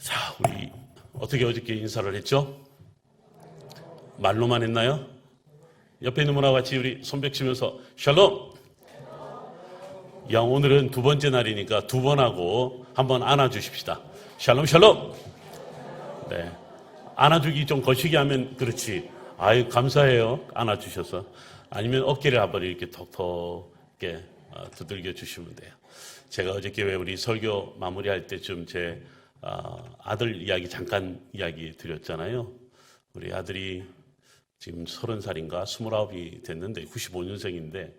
자, 우리 어떻게 어저께 인사를 했죠? 말로만 했나요? 옆에 있는 분하고 같이 우리 손뼉치면서 샬롬! 야, 오늘은 두 번째 날이니까 두 번 하고 한번 안아주십시다. 샬롬, 샬롬! 네. 안아주기 좀 거시기 하면 그렇지. 아유, 감사해요. 안아주셔서. 아니면 어깨를 한번 이렇게 톡톡하게 두들겨 주시면 돼요. 제가 어저께 왜 우리 설교 마무리할 때쯤 제 아들 이야기 잠깐 이야기 드렸잖아요. 우리 아들이 지금 30살인가 29이 됐는데 95년생인데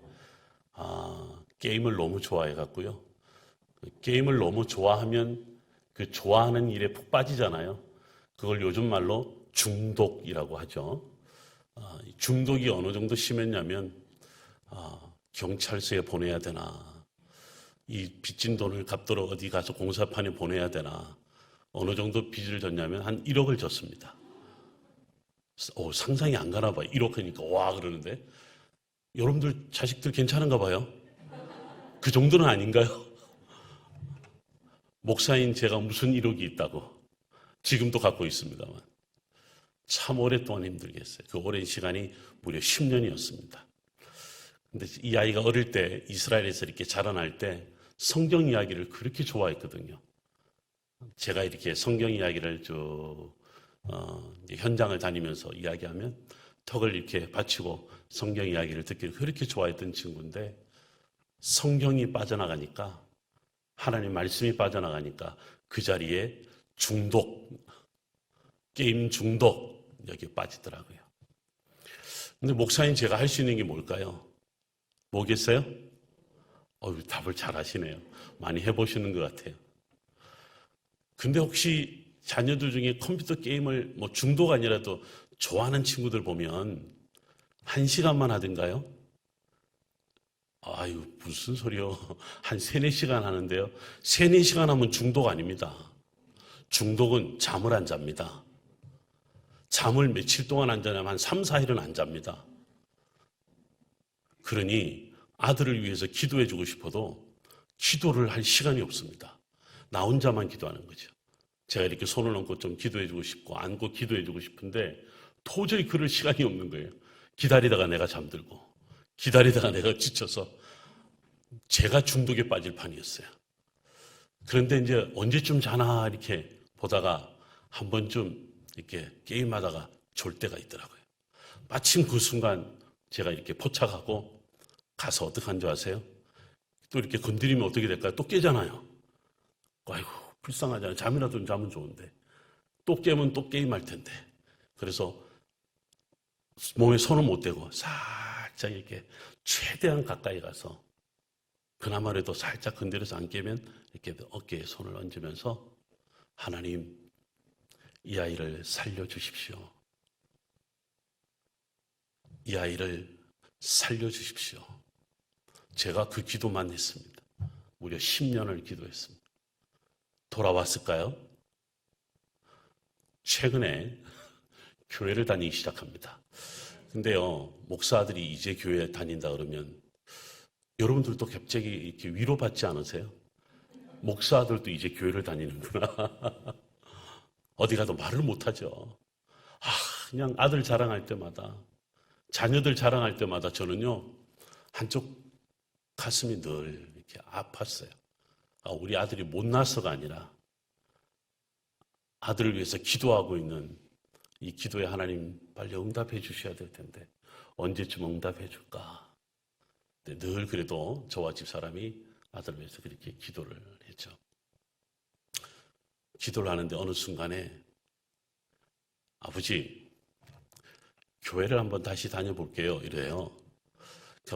게임을 너무 좋아해 갖고요. 게임을 너무 좋아하면 그 좋아하는 일에 푹 빠지잖아요. 그걸 요즘 말로 중독이라고 하죠. 중독이 어느 정도 심했냐면 경찰서에 보내야 되나, 이 빚진 돈을 갚도록 어디 가서 공사판에 보내야 되나, 어느 정도 빚을 졌냐면 한 1억을 졌습니다. 상상이 안 가나 봐요. 1억 하니까 와 그러는데 여러분들 자식들 괜찮은가 봐요. 그 정도는 아닌가요? 목사인 제가 무슨 1억이 있다고 지금도 갖고 있습니다만 참 오랫동안 힘들겠어요. 그 오랜 시간이 무려 10년이었습니다. 근데 이 아이가 어릴 때 이스라엘에서 이렇게 자라날 때 성경 이야기를 그렇게 좋아했거든요. 제가 이렇게 성경 이야기를 현장을 다니면서 이야기하면 턱을 이렇게 받치고 성경 이야기를 듣기를 그렇게 좋아했던 친구인데 성경이 빠져나가니까, 하나님 말씀이 빠져나가니까 그 자리에 중독, 게임 중독 여기 빠지더라고요. 근데 목사인 제가 할 수 있는 게 뭘까요? 뭐겠어요? 답을 잘 하시네요. 많이 해보시는 것 같아요. 근데 혹시 자녀들 중에 컴퓨터 게임을 중독 아니라도 좋아하는 친구들 보면 1시간만 하던가요? 아유, 무슨 소리요. 한 3, 4시간 하는데요. 3, 4시간 하면 중독 아닙니다. 중독은 잠을 안 잡니다. 잠을 며칠 동안 안 자냐면 한 3, 4일은 안 잡니다. 그러니 아들을 위해서 기도해주고 싶어도 기도를 할 시간이 없습니다. 나 혼자만 기도하는 거죠. 제가 이렇게 손을 얹고 좀 기도해주고 싶고 안고 기도해주고 싶은데 도저히 그럴 시간이 없는 거예요. 기다리다가 내가 잠들고 기다리다가 내가 지쳐서 제가 중독에 빠질 판이었어요. 그런데 이제 언제쯤 자나 이렇게 보다가 한 번쯤 이렇게 게임하다가 졸 때가 있더라고요. 마침 그 순간 제가 이렇게 포착하고 가서 어떻게 한 줄 아세요? 또 이렇게 건드리면 어떻게 될까요? 또 깨잖아요. 아이고, 불쌍하잖아요. 잠이라도 자면 좋은데. 또 깨면 또 게임할 텐데. 그래서 몸에 손을 못 대고 살짝 이렇게 최대한 가까이 가서 그나마라도 살짝 건드려서 안 깨면 이렇게 어깨에 손을 얹으면서 하나님, 이 아이를 살려주십시오. 이 아이를 살려주십시오. 제가 그 기도만 했습니다. 무려 10년을 기도했습니다. 돌아왔을까요? 최근에 교회를 다니기 시작합니다. 근데요, 목사들이 이제 교회 다닌다 그러면 여러분들도 갑자기 이렇게 위로받지 않으세요? 목사들도 이제 교회를 다니는구나. 어디 가도 말을 못하죠. 그냥 아들 자랑할 때마다, 자녀들 자랑할 때마다 저는요, 한쪽 가슴이 늘 이렇게 아팠어요. 우리 아들이 못나서가 아니라 아들을 위해서 기도하고 있는 이 기도에 하나님 빨리 응답해 주셔야 될 텐데 언제쯤 응답해 줄까? 늘 그래도 저와 집사람이 아들을 위해서 그렇게 기도를 했죠. 기도를 하는데 어느 순간에 아버지, 교회를 한번 다시 다녀볼게요. 이래요.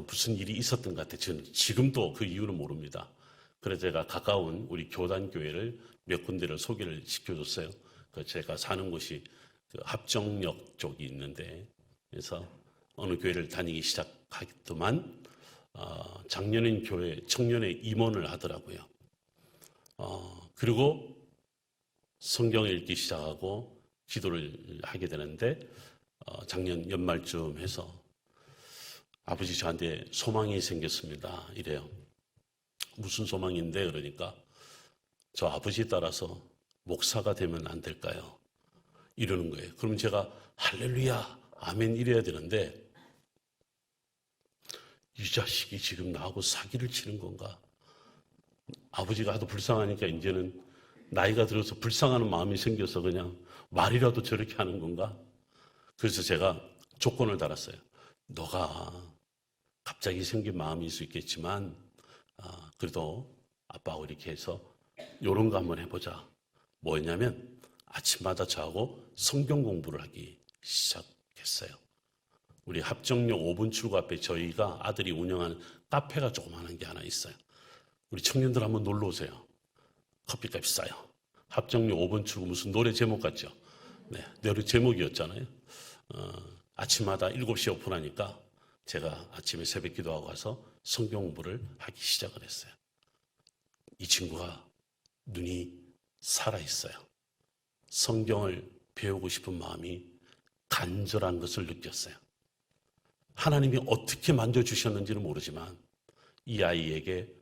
무슨 일이 있었던 것 같아요. 저는 지금도 그 이유는 모릅니다. 그래서 제가 가까운 우리 교단교회를 몇 군데를 소개를 시켜줬어요. 제가 사는 곳이 그 합정역 쪽이 있는데, 그래서 어느 교회를 다니기 시작하더만 작년엔 교회 청년의 임원을 하더라고요. 그리고 성경을 읽기 시작하고 기도를 하게 되는데 작년 연말쯤 해서 아버지, 저한테 소망이 생겼습니다. 이래요. 무슨 소망인데? 그러니까 저 아버지 따라서 목사가 되면 안 될까요? 이러는 거예요. 그럼 제가 할렐루야, 아멘 이래야 되는데 이 자식이 지금 나하고 사기를 치는 건가? 아버지가 하도 불쌍하니까 이제는 나이가 들어서 불쌍하는 마음이 생겨서 그냥 말이라도 저렇게 하는 건가? 그래서 제가 조건을 달았어요. 너가 갑자기 생긴 마음일 수 있겠지만 그래도 아빠하고 이렇게 해서 이런 거 한번 해보자. 뭐였냐면 아침마다 저하고 성경 공부를 하기 시작했어요. 우리 합정역 5분 출구 앞에 저희가 아들이 운영하는 카페가 조그마한 게 하나 있어요. 우리 청년들 한번 놀러 오세요. 커피값 싸요. 합정역 5분 출구 무슨 노래 제목 같죠? 네, 노래 제목이었잖아요. 아침마다 7시에 오픈하니까 제가 아침에 새벽 기도하고 가서 성경 공부를 하기 시작을 했어요. 이 친구가 눈이 살아있어요. 성경을 배우고 싶은 마음이 간절한 것을 느꼈어요. 하나님이 어떻게 만져주셨는지는 모르지만 이 아이에게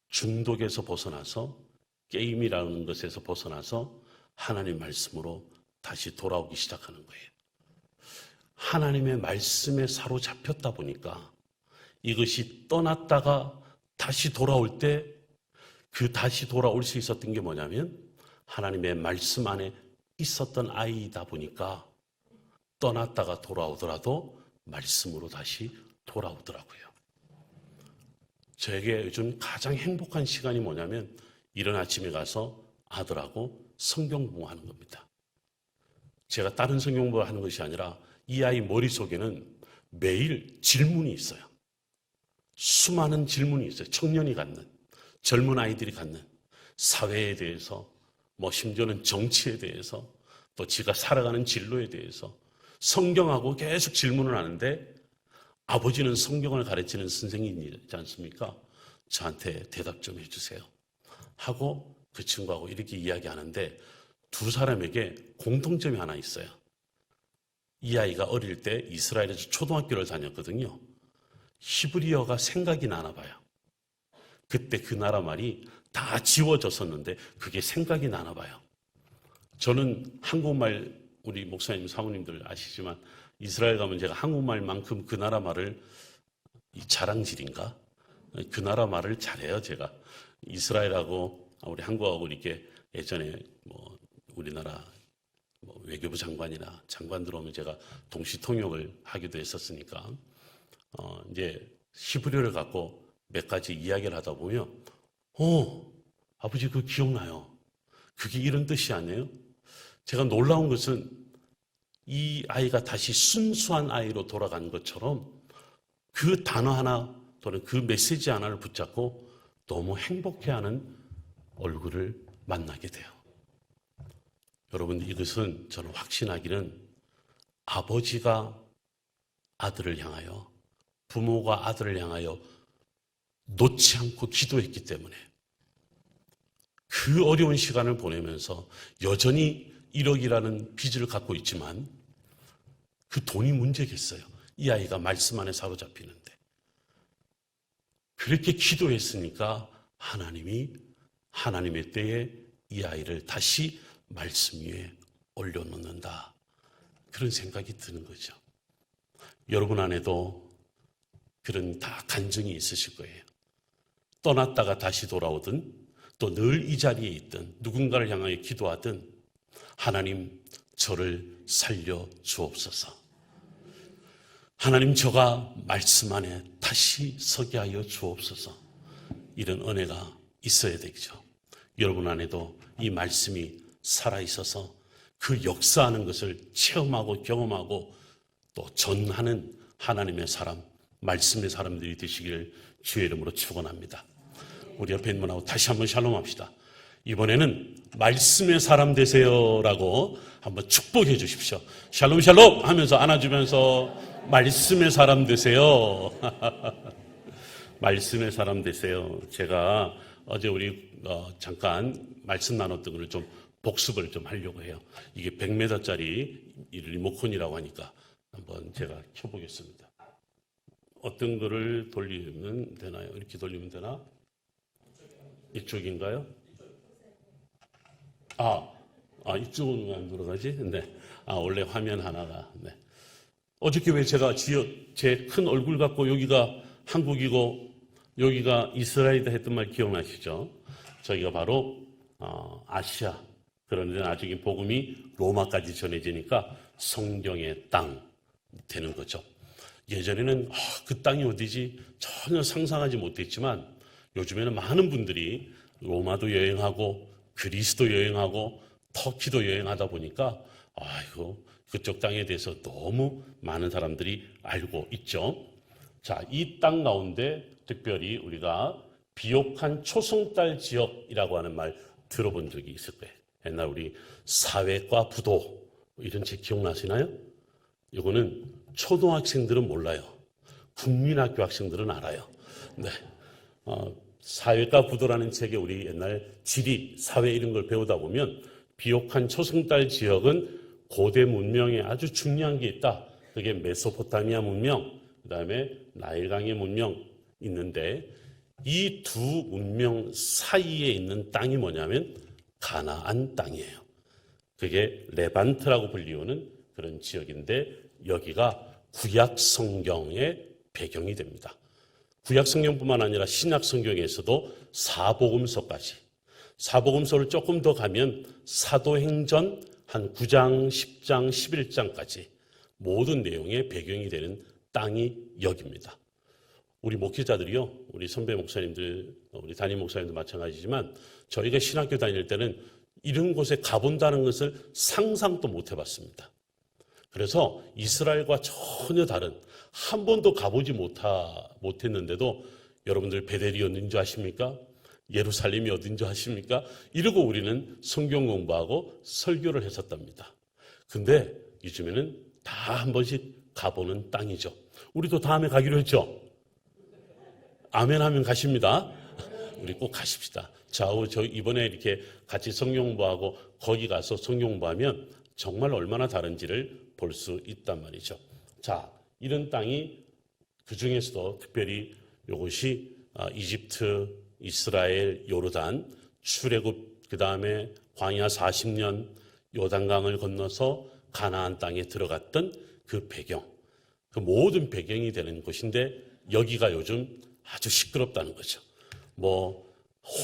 중독에서 벗어나서 게임이라는 것에서 벗어나서 하나님 말씀으로 다시 돌아오기 시작하는 거예요. 하나님의 말씀에 사로잡혔다 보니까 이것이 떠났다가 다시 돌아올 때 그 다시 돌아올 수 있었던 게 뭐냐면 하나님의 말씀 안에 있었던 아이이다 보니까 떠났다가 돌아오더라도 말씀으로 다시 돌아오더라고요. 저에게 요즘 가장 행복한 시간이 뭐냐면 이른 아침에 가서 아들하고 성경 공부하는 겁니다. 제가 다른 성경 공부를 하는 것이 아니라 이 아이 머릿속에는 매일 질문이 있어요. 수많은 질문이 있어요. 청년이 갖는, 젊은 아이들이 갖는 사회에 대해서, 심지어는 정치에 대해서, 또 지가 살아가는 진로에 대해서 성경하고 계속 질문을 하는데 아버지는 성경을 가르치는 선생님이지 않습니까? 저한테 대답 좀 해주세요. 하고 그 친구하고 이렇게 이야기하는데 두 사람에게 공통점이 하나 있어요. 이 아이가 어릴 때 이스라엘에서 초등학교를 다녔거든요. 히브리어가 생각이 나나 봐요. 그때 그 나라 말이 다 지워졌었는데 그게 생각이 나나 봐요. 저는 한국말, 우리 목사님 사모님들 아시지만 이스라엘 가면 제가 한국말만큼 그 나라 말을 자랑질인가? 그 나라 말을 잘해요. 제가 이스라엘하고 우리 한국하고 이렇게 예전에 우리나라 외교부 장관이나 장관 들어오면 제가 동시 통역을 하기도 했었으니까 이제 히브리어를 갖고 몇 가지 이야기를 하다 보면 아버지 그거 기억나요. 그게 이런 뜻이 아니에요? 제가 놀라운 것은 이 아이가 다시 순수한 아이로 돌아간 것처럼 그 단어 하나 또는 그 메시지 하나를 붙잡고 너무 행복해하는 얼굴을 만나게 돼요. 여러분, 이것은 저는 확신하기는 아버지가 아들을 향하여, 부모가 아들을 향하여 놓지 않고 기도했기 때문에 그 어려운 시간을 보내면서 여전히 1억이라는 빚을 갖고 있지만 그 돈이 문제겠어요. 이 아이가 말씀 안에 사로잡히는데. 그렇게 기도했으니까 하나님이 하나님의 때에 이 아이를 다시 말씀 위에 올려놓는다. 그런 생각이 드는 거죠. 여러분 안에도 그런 다 간증이 있으실 거예요. 떠났다가 다시 돌아오든 또 늘 이 자리에 있든 누군가를 향하여 기도하든 하나님 저를 살려 주옵소서. 하나님 저가 말씀 안에 다시 서게 하여 주옵소서. 이런 은혜가 있어야 되죠. 여러분 안에도 이 말씀이 살아있어서 그 역사하는 것을 체험하고 경험하고 또 전하는 하나님의 사람, 말씀의 사람들이 되시기를 주의 이름으로 축원합니다. 우리 옆에 있는 분하고 다시 한번 샬롬합시다. 이번에는 말씀의 사람 되세요라고 한번 축복해 주십시오. 샬롬 샬롬 하면서 안아주면서 말씀의 사람 되세요. 말씀의 사람 되세요. 제가 어제 우리 잠깐 말씀 나눴던 것을 좀 복습을 좀 하려고 해요. 이게 100m짜리 리모컨이라고 하니까 한번 제가 켜보겠습니다. 어떤 거를 돌리면 되나요? 이렇게 돌리면 되나? 이쪽인가요? 이쪽은 왜 안 돌아가지? 네. 원래 화면 하나가. 네. 어저께 왜 제가 제 큰 얼굴 갖고 여기가 한국이고 여기가 이스라엘이다 했던 말 기억나시죠? 저희가 바로 아시아. 그런데 나중에 복음이 로마까지 전해지니까 성경의 땅 되는 거죠. 예전에는 그 땅이 어디지? 전혀 상상하지 못했지만 요즘에는 많은 분들이 로마도 여행하고 그리스도 여행하고 터키도 여행하다 보니까 그쪽 땅에 대해서 너무 많은 사람들이 알고 있죠. 자, 이 땅 가운데 특별히 우리가 비옥한 초승달 지역이라고 하는 말 들어본 적이 있을 거예요. 옛날 우리 사회과 부도 이런 책 기억나시나요? 이거는 초등학생들은 몰라요. 국민학교 학생들은 알아요. 네. 사회과 부도라는 책에 우리 옛날 지리, 사회 이런 걸 배우다 보면 비옥한 초승달 지역은 고대 문명에 아주 중요한 게 있다. 그게 메소포타미아 문명, 그 다음에 나일강의 문명 있는데 이 두 문명 사이에 있는 땅이 뭐냐면 가나안 땅이에요. 그게 레반트라고 불리우는 그런 지역인데 여기가 구약 성경의 배경이 됩니다. 구약 성경뿐만 아니라 신약 성경에서도 사복음서까지, 사복음서를 조금 더 가면 사도행전 한 9장, 10장, 11장까지 모든 내용의 배경이 되는 땅이 여기입니다. 우리 목회자들이요, 우리 선배 목사님들, 우리 담임 목사님도 마찬가지지만 저희가 신학교 다닐 때는 이런 곳에 가본다는 것을 상상도 못 해봤습니다. 그래서 이스라엘과 전혀 다른, 한 번도 가보지 못했는데도 여러분들 베델이 어딘 줄 아십니까? 예루살렘이 어딘 줄 아십니까? 이러고 우리는 성경 공부하고 설교를 했었답니다. 근데 요즘에는 다 한 번씩 가보는 땅이죠. 우리도 다음에 가기로 했죠? 아멘 하면 가십니다. 우리 꼭 가십시다. 자, 저희 이번에 이렇게 같이 성경 공부하고 거기 가서 성경 공부하면 정말 얼마나 다른지를 볼 수 있단 말이죠. 자, 이런 땅이 그 중에서도 특별히 이것이 이집트, 이스라엘, 요르단, 출애굽, 그 다음에 광야 40년 요단강을 건너서 가나안 땅에 들어갔던 그 배경, 그 모든 배경이 되는 곳인데 여기가 요즘 아주 시끄럽다는 거죠.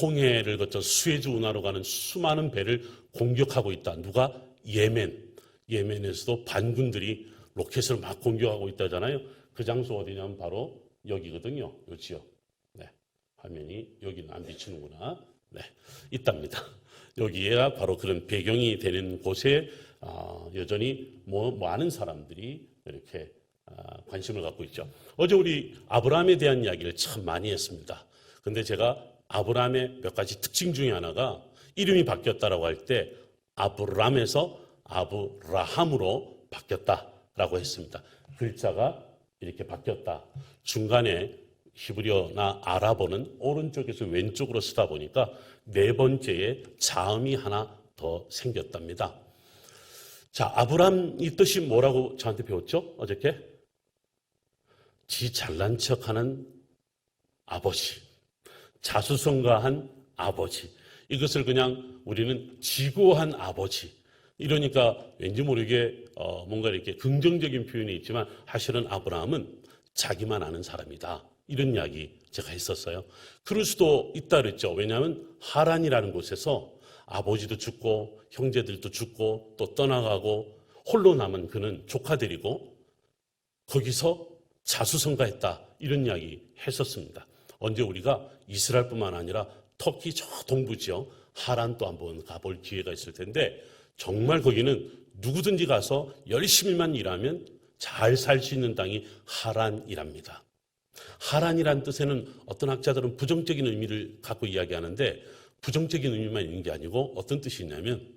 홍해를 거쳐 수에즈 운하로 가는 수많은 배를 공격하고 있다. 누가? 예멘에서도 반군들이 로켓을 막 공격하고 있다잖아요. 그 장소 어디냐면 바로 여기거든요. 요 지역. 네. 화면이 여기는 안 비추는구나. 네. 있답니다. 여기가 바로 그런 배경이 되는 곳에 여전히 많은 사람들이 이렇게 관심을 갖고 있죠. 어제 우리 아브라함에 대한 이야기를 참 많이 했습니다. 근데 제가 아브라함의 몇 가지 특징 중에 하나가 이름이 바뀌었다라고 할 때 아브람에서 아브라함으로 바뀌었다라고 했습니다. 글자가 이렇게 바뀌었다. 중간에 히브리어나 아랍어는 오른쪽에서 왼쪽으로 쓰다 보니까 네 번째에 자음이 하나 더 생겼답니다. 자, 아브람 이 뜻이 뭐라고 저한테 배웠죠? 어저께? 지 잘난 척하는 아버지, 자수성가한 아버지. 이것을 그냥 우리는 지고한 아버지. 이러니까 왠지 모르게 뭔가 이렇게 긍정적인 표현이 있지만 사실은 아브라함은 자기만 아는 사람이다. 이런 이야기 제가 했었어요. 그럴 수도 있다 그랬죠. 왜냐하면 하란이라는 곳에서 아버지도 죽고 형제들도 죽고 또 떠나가고 홀로 남은 그는 조카들이고 거기서 자수성가했다. 이런 이야기 했었습니다. 언제 우리가 이스라엘뿐만 아니라 터키 저 동부지역 하란도 한번 가볼 기회가 있을 텐데 정말 거기는 누구든지 가서 열심히만 일하면 잘 살 수 있는 땅이 하란이랍니다. 하란이란 뜻에는 어떤 학자들은 부정적인 의미를 갖고 이야기하는데 부정적인 의미만 있는 게 아니고 어떤 뜻이 있냐면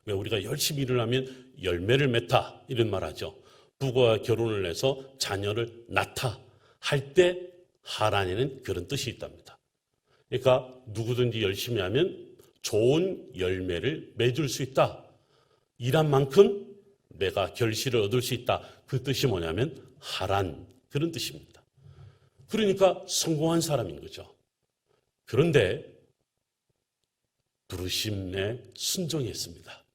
왜 우리가 열심히 일을 하면 열매를 맺다 이런 말 하죠. 부부와 결혼을 해서 자녀를 낳다 할 때 하란에는 그런 뜻이 있답니다. 그러니까 누구든지 열심히 하면 좋은 열매를 맺을 수 있다. 일한 만큼 내가 결실을 얻을 수 있다. 그 뜻이 뭐냐면 하란 그런 뜻입니다. 그러니까 성공한 사람인 거죠. 그런데 부르심에 순종했습니다.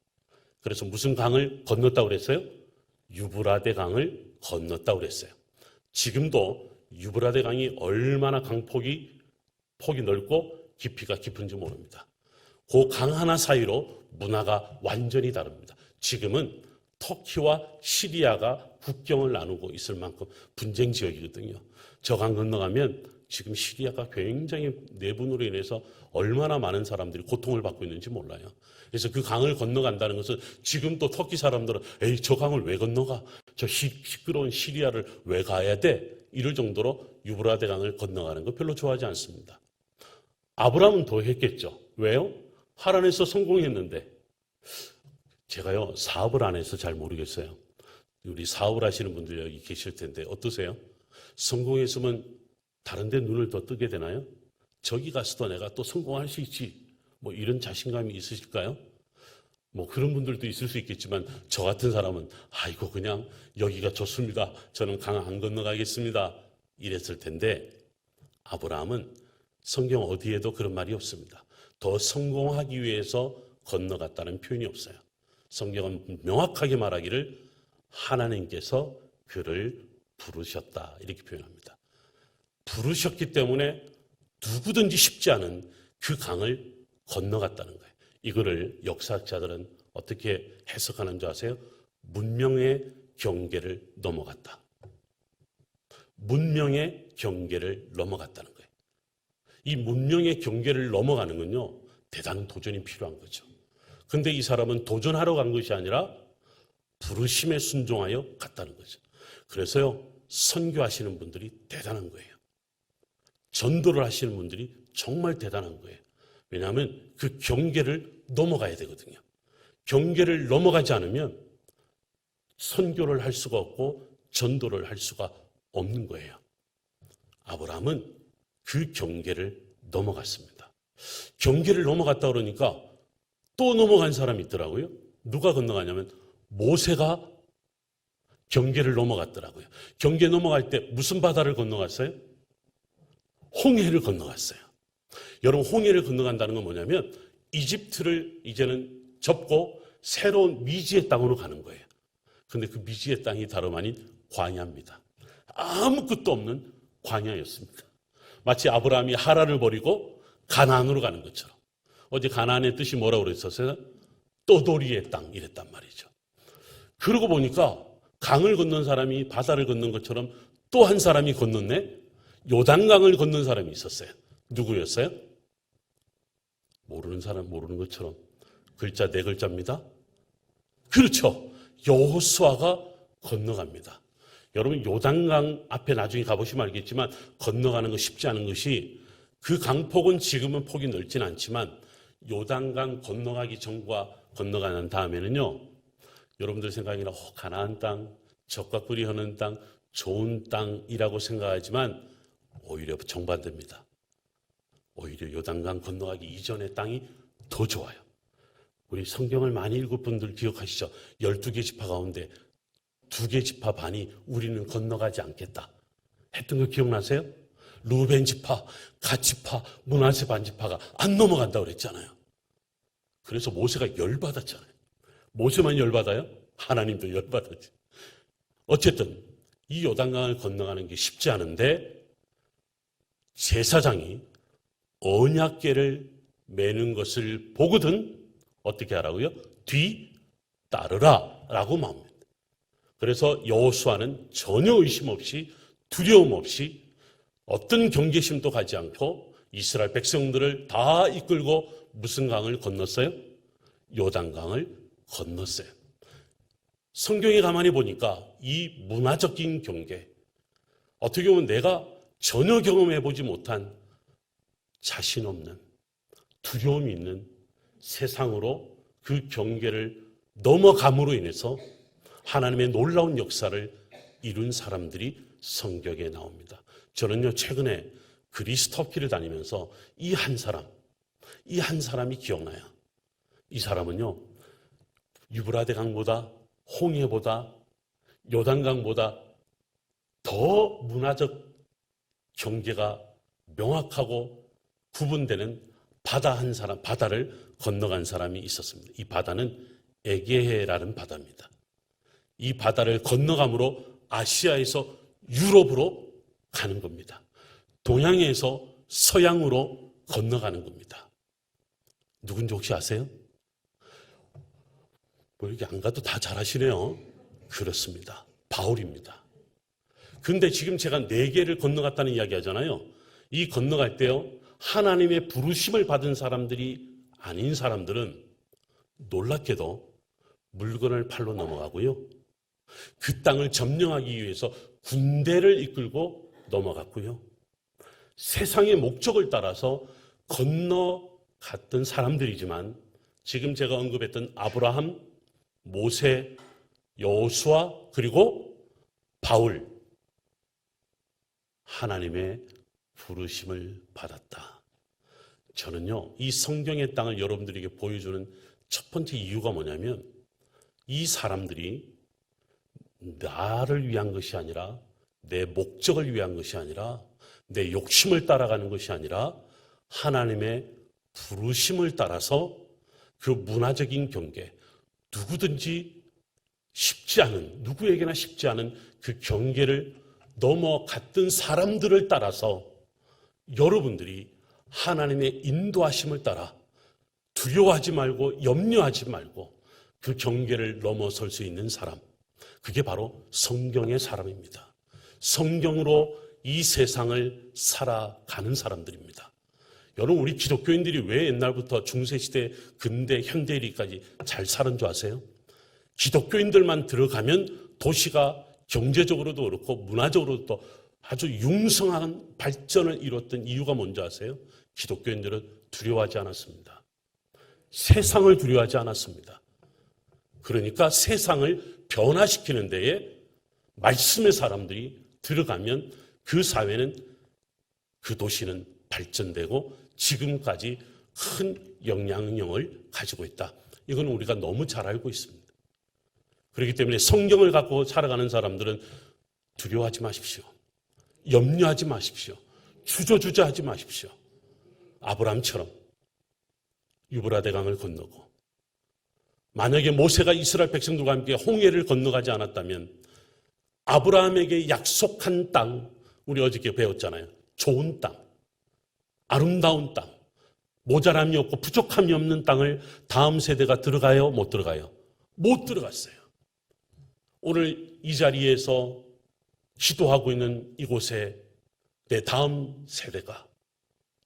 그래서 무슨 강을 건넜다고 그랬어요? 유브라데 강을 건넜다고 그랬어요. 지금도 유브라데 강이 얼마나 폭이 넓고 깊이가 깊은지 모릅니다. 그 강 하나 사이로 문화가 완전히 다릅니다. 지금은 터키와 시리아가 국경을 나누고 있을 만큼 분쟁 지역이거든요. 저 강 건너가면 지금 시리아가 굉장히 내분으로 인해서 얼마나 많은 사람들이 고통을 받고 있는지 몰라요. 그래서 그 강을 건너간다는 것은 지금 또 터키 사람들은 에이 저 강을 왜 건너가? 저 시끄러운 시리아를 왜 가야 돼? 이럴 정도로 유브라데 강을 건너가는 거 별로 좋아하지 않습니다. 아브라함은 더 했겠죠. 왜요? 하란에서 성공했는데. 제가요 사업을 안 해서 잘 모르겠어요. 우리 사업을 하시는 분들 여기 계실 텐데 어떠세요? 성공했으면 다른 데 눈을 더 뜨게 되나요? 저기 가서도 내가 또 성공할 수 있지. 뭐 이런 자신감이 있으실까요? 뭐 그런 분들도 있을 수 있겠지만 저 같은 사람은 아이고 그냥 여기가 좋습니다. 저는 강 안 건너가겠습니다. 이랬을 텐데 아브라함은 성경 어디에도 그런 말이 없습니다. 더 성공하기 위해서 건너갔다는 표현이 없어요. 성경은 명확하게 말하기를 하나님께서 그를 부르셨다 이렇게 표현합니다. 부르셨기 때문에 누구든지 쉽지 않은 그 강을 건너갔다는 거예요. 이거를 역사학자들은 어떻게 해석하는 줄 아세요? 문명의 경계를 넘어갔다. 문명의 경계를 넘어갔다는 거예요. 이 문명의 경계를 넘어가는 건요, 대단한 도전이 필요한 거죠. 근데 이 사람은 도전하러 간 것이 아니라 부르심에 순종하여 갔다는 거죠. 그래서요, 선교하시는 분들이 대단한 거예요. 전도를 하시는 분들이 정말 대단한 거예요. 왜냐하면 그 경계를 넘어가야 되거든요. 경계를 넘어가지 않으면 선교를 할 수가 없고 전도를 할 수가 없는 거예요. 아브라함은 그 경계를 넘어갔습니다. 경계를 넘어갔다 그러니까 또 넘어간 사람이 있더라고요. 누가 건너가냐면 모세가 경계를 넘어갔더라고요. 경계 넘어갈 때 무슨 바다를 건너갔어요? 홍해를 건너갔어요. 여러분, 홍해를 건너간다는 건 뭐냐면 이집트를 이제는 접고 새로운 미지의 땅으로 가는 거예요. 근데 그 미지의 땅이 다름 아닌 광야입니다. 아무 끝도 없는 광야였습니다. 마치 아브라함이 하란을 버리고 가나안으로 가는 것처럼. 어제 가나안의 뜻이 뭐라고 그랬었어요? 떠돌이의 땅 이랬단 말이죠. 그러고 보니까 강을 건넌 사람이 바다를 건넌 것처럼 또 한 사람이 건넜네? 요단강을 건넌 사람이 있었어요. 누구였어요? 모르는 사람 모르는 것처럼 글자 4글자입니다. 그렇죠. 여호수아가 건너갑니다. 여러분 요단강 앞에 나중에 가보시면 알겠지만 건너가는 거 쉽지 않은 것이 그 강폭은 지금은 폭이 넓진 않지만 요단강 건너가기 전과 건너가는 다음에는요. 여러분들 생각이나 가나안 땅, 젖과 꿀이 흐르는 땅, 좋은 땅이라고 생각하지만 오히려 정반대입니다. 오히려 요단강 건너가기 이전의 땅이 더 좋아요. 우리 성경을 많이 읽은 분들 기억하시죠? 12개 지파 가운데 2개 지파 반이 우리는 건너가지 않겠다 했던 거 기억나세요? 루벤 지파, 갓 지파, 므낫세 반 지파가 안 넘어간다고 그랬잖아요. 그래서 모세가 열받았잖아요. 모세만 열받아요? 하나님도 열받았지. 어쨌든 이 요단강을 건너가는 게 쉽지 않은데 제사장이 언약궤를 매는 것을 보거든 어떻게 하라고요? 뒤따르라 라고 마음합니다. 그래서 여호수아는 전혀 의심 없이 두려움 없이 어떤 경계심도 가지 않고 이스라엘 백성들을 다 이끌고 무슨 강을 건넜어요? 요단강을 건넜어요. 성경에 가만히 보니까 이 문화적인 경계, 어떻게 보면 내가 전혀 경험해보지 못한 자신 없는 두려움이 있는 세상으로 그 경계를 넘어감으로 인해서 하나님의 놀라운 역사를 이룬 사람들이 성경에 나옵니다. 저는요 최근에 그리스 터키를 다니면서 이 한 사람이 기억나요. 이 사람은요 유브라데 강보다 홍해보다 요단강보다 더 문화적 경계가 명확하고 구분되는 바다를 건너간 사람이 있었습니다. 이 바다는 에게해라는 바다입니다. 이 바다를 건너감으로 아시아에서 유럽으로 가는 겁니다. 동양에서 서양으로 건너가는 겁니다. 누군지 혹시 아세요? 뭐 이렇게 안 가도 다 잘 아시네요. 그렇습니다. 바울입니다. 그런데 지금 제가 4개를 건너갔다는 이야기 하잖아요. 이 건너갈 때요, 하나님의 부르심을 받은 사람들이 아닌 사람들은 놀랍게도 물건을 팔러 넘어가고요, 그 땅을 점령하기 위해서 군대를 이끌고 넘어갔고요, 세상의 목적을 따라서 건너갔던 사람들이지만 지금 제가 언급했던 아브라함, 모세, 여호수아 그리고 바울, 하나님의 부르심을 받았다. 저는요, 이 성경의 땅을 여러분들에게 보여주는 첫 번째 이유가 뭐냐면, 이 사람들이 나를 위한 것이 아니라, 내 목적을 위한 것이 아니라, 내 욕심을 따라가는 것이 아니라 하나님의 부르심을 따라서 그 문화적인 경계, 누구에게나 쉽지 않은 그 경계를 넘어갔던 사람들을 따라서 여러분들이 하나님의 인도하심을 따라 두려워하지 말고 염려하지 말고 그 경계를 넘어설 수 있는 사람, 그게 바로 성경의 사람입니다. 성경으로 이 세상을 살아가는 사람들입니다. 여러분, 우리 기독교인들이 왜 옛날부터 중세시대, 근대, 현대리까지 잘 사는 줄 아세요? 기독교인들만 들어가면 도시가 경제적으로도 그렇고 문화적으로도 아주 융성한 발전을 이뤘던 이유가 뭔지 아세요? 기독교인들은 두려워하지 않았습니다. 세상을 두려워하지 않았습니다. 그러니까 세상을 변화시키는 데에 말씀의 사람들이 들어가면 그 사회는, 그 도시는 발전되고 지금까지 큰 영향력을 가지고 있다. 이건 우리가 너무 잘 알고 있습니다. 그렇기 때문에 성경을 갖고 살아가는 사람들은 두려워하지 마십시오. 염려하지 마십시오. 주저주저하지 마십시오. 아브라함처럼 유브라데강을 건너고, 만약에 모세가 이스라엘 백성들과 함께 홍해를 건너가지 않았다면 아브라함에게 약속한 땅, 우리 어저께 배웠잖아요. 좋은 땅, 아름다운 땅, 모자람이 없고 부족함이 없는 땅을 다음 세대가 들어가요? 못 들어가요? 못 들어갔어요. 오늘 이 자리에서 기도하고 있는 이곳에 내 다음 세대가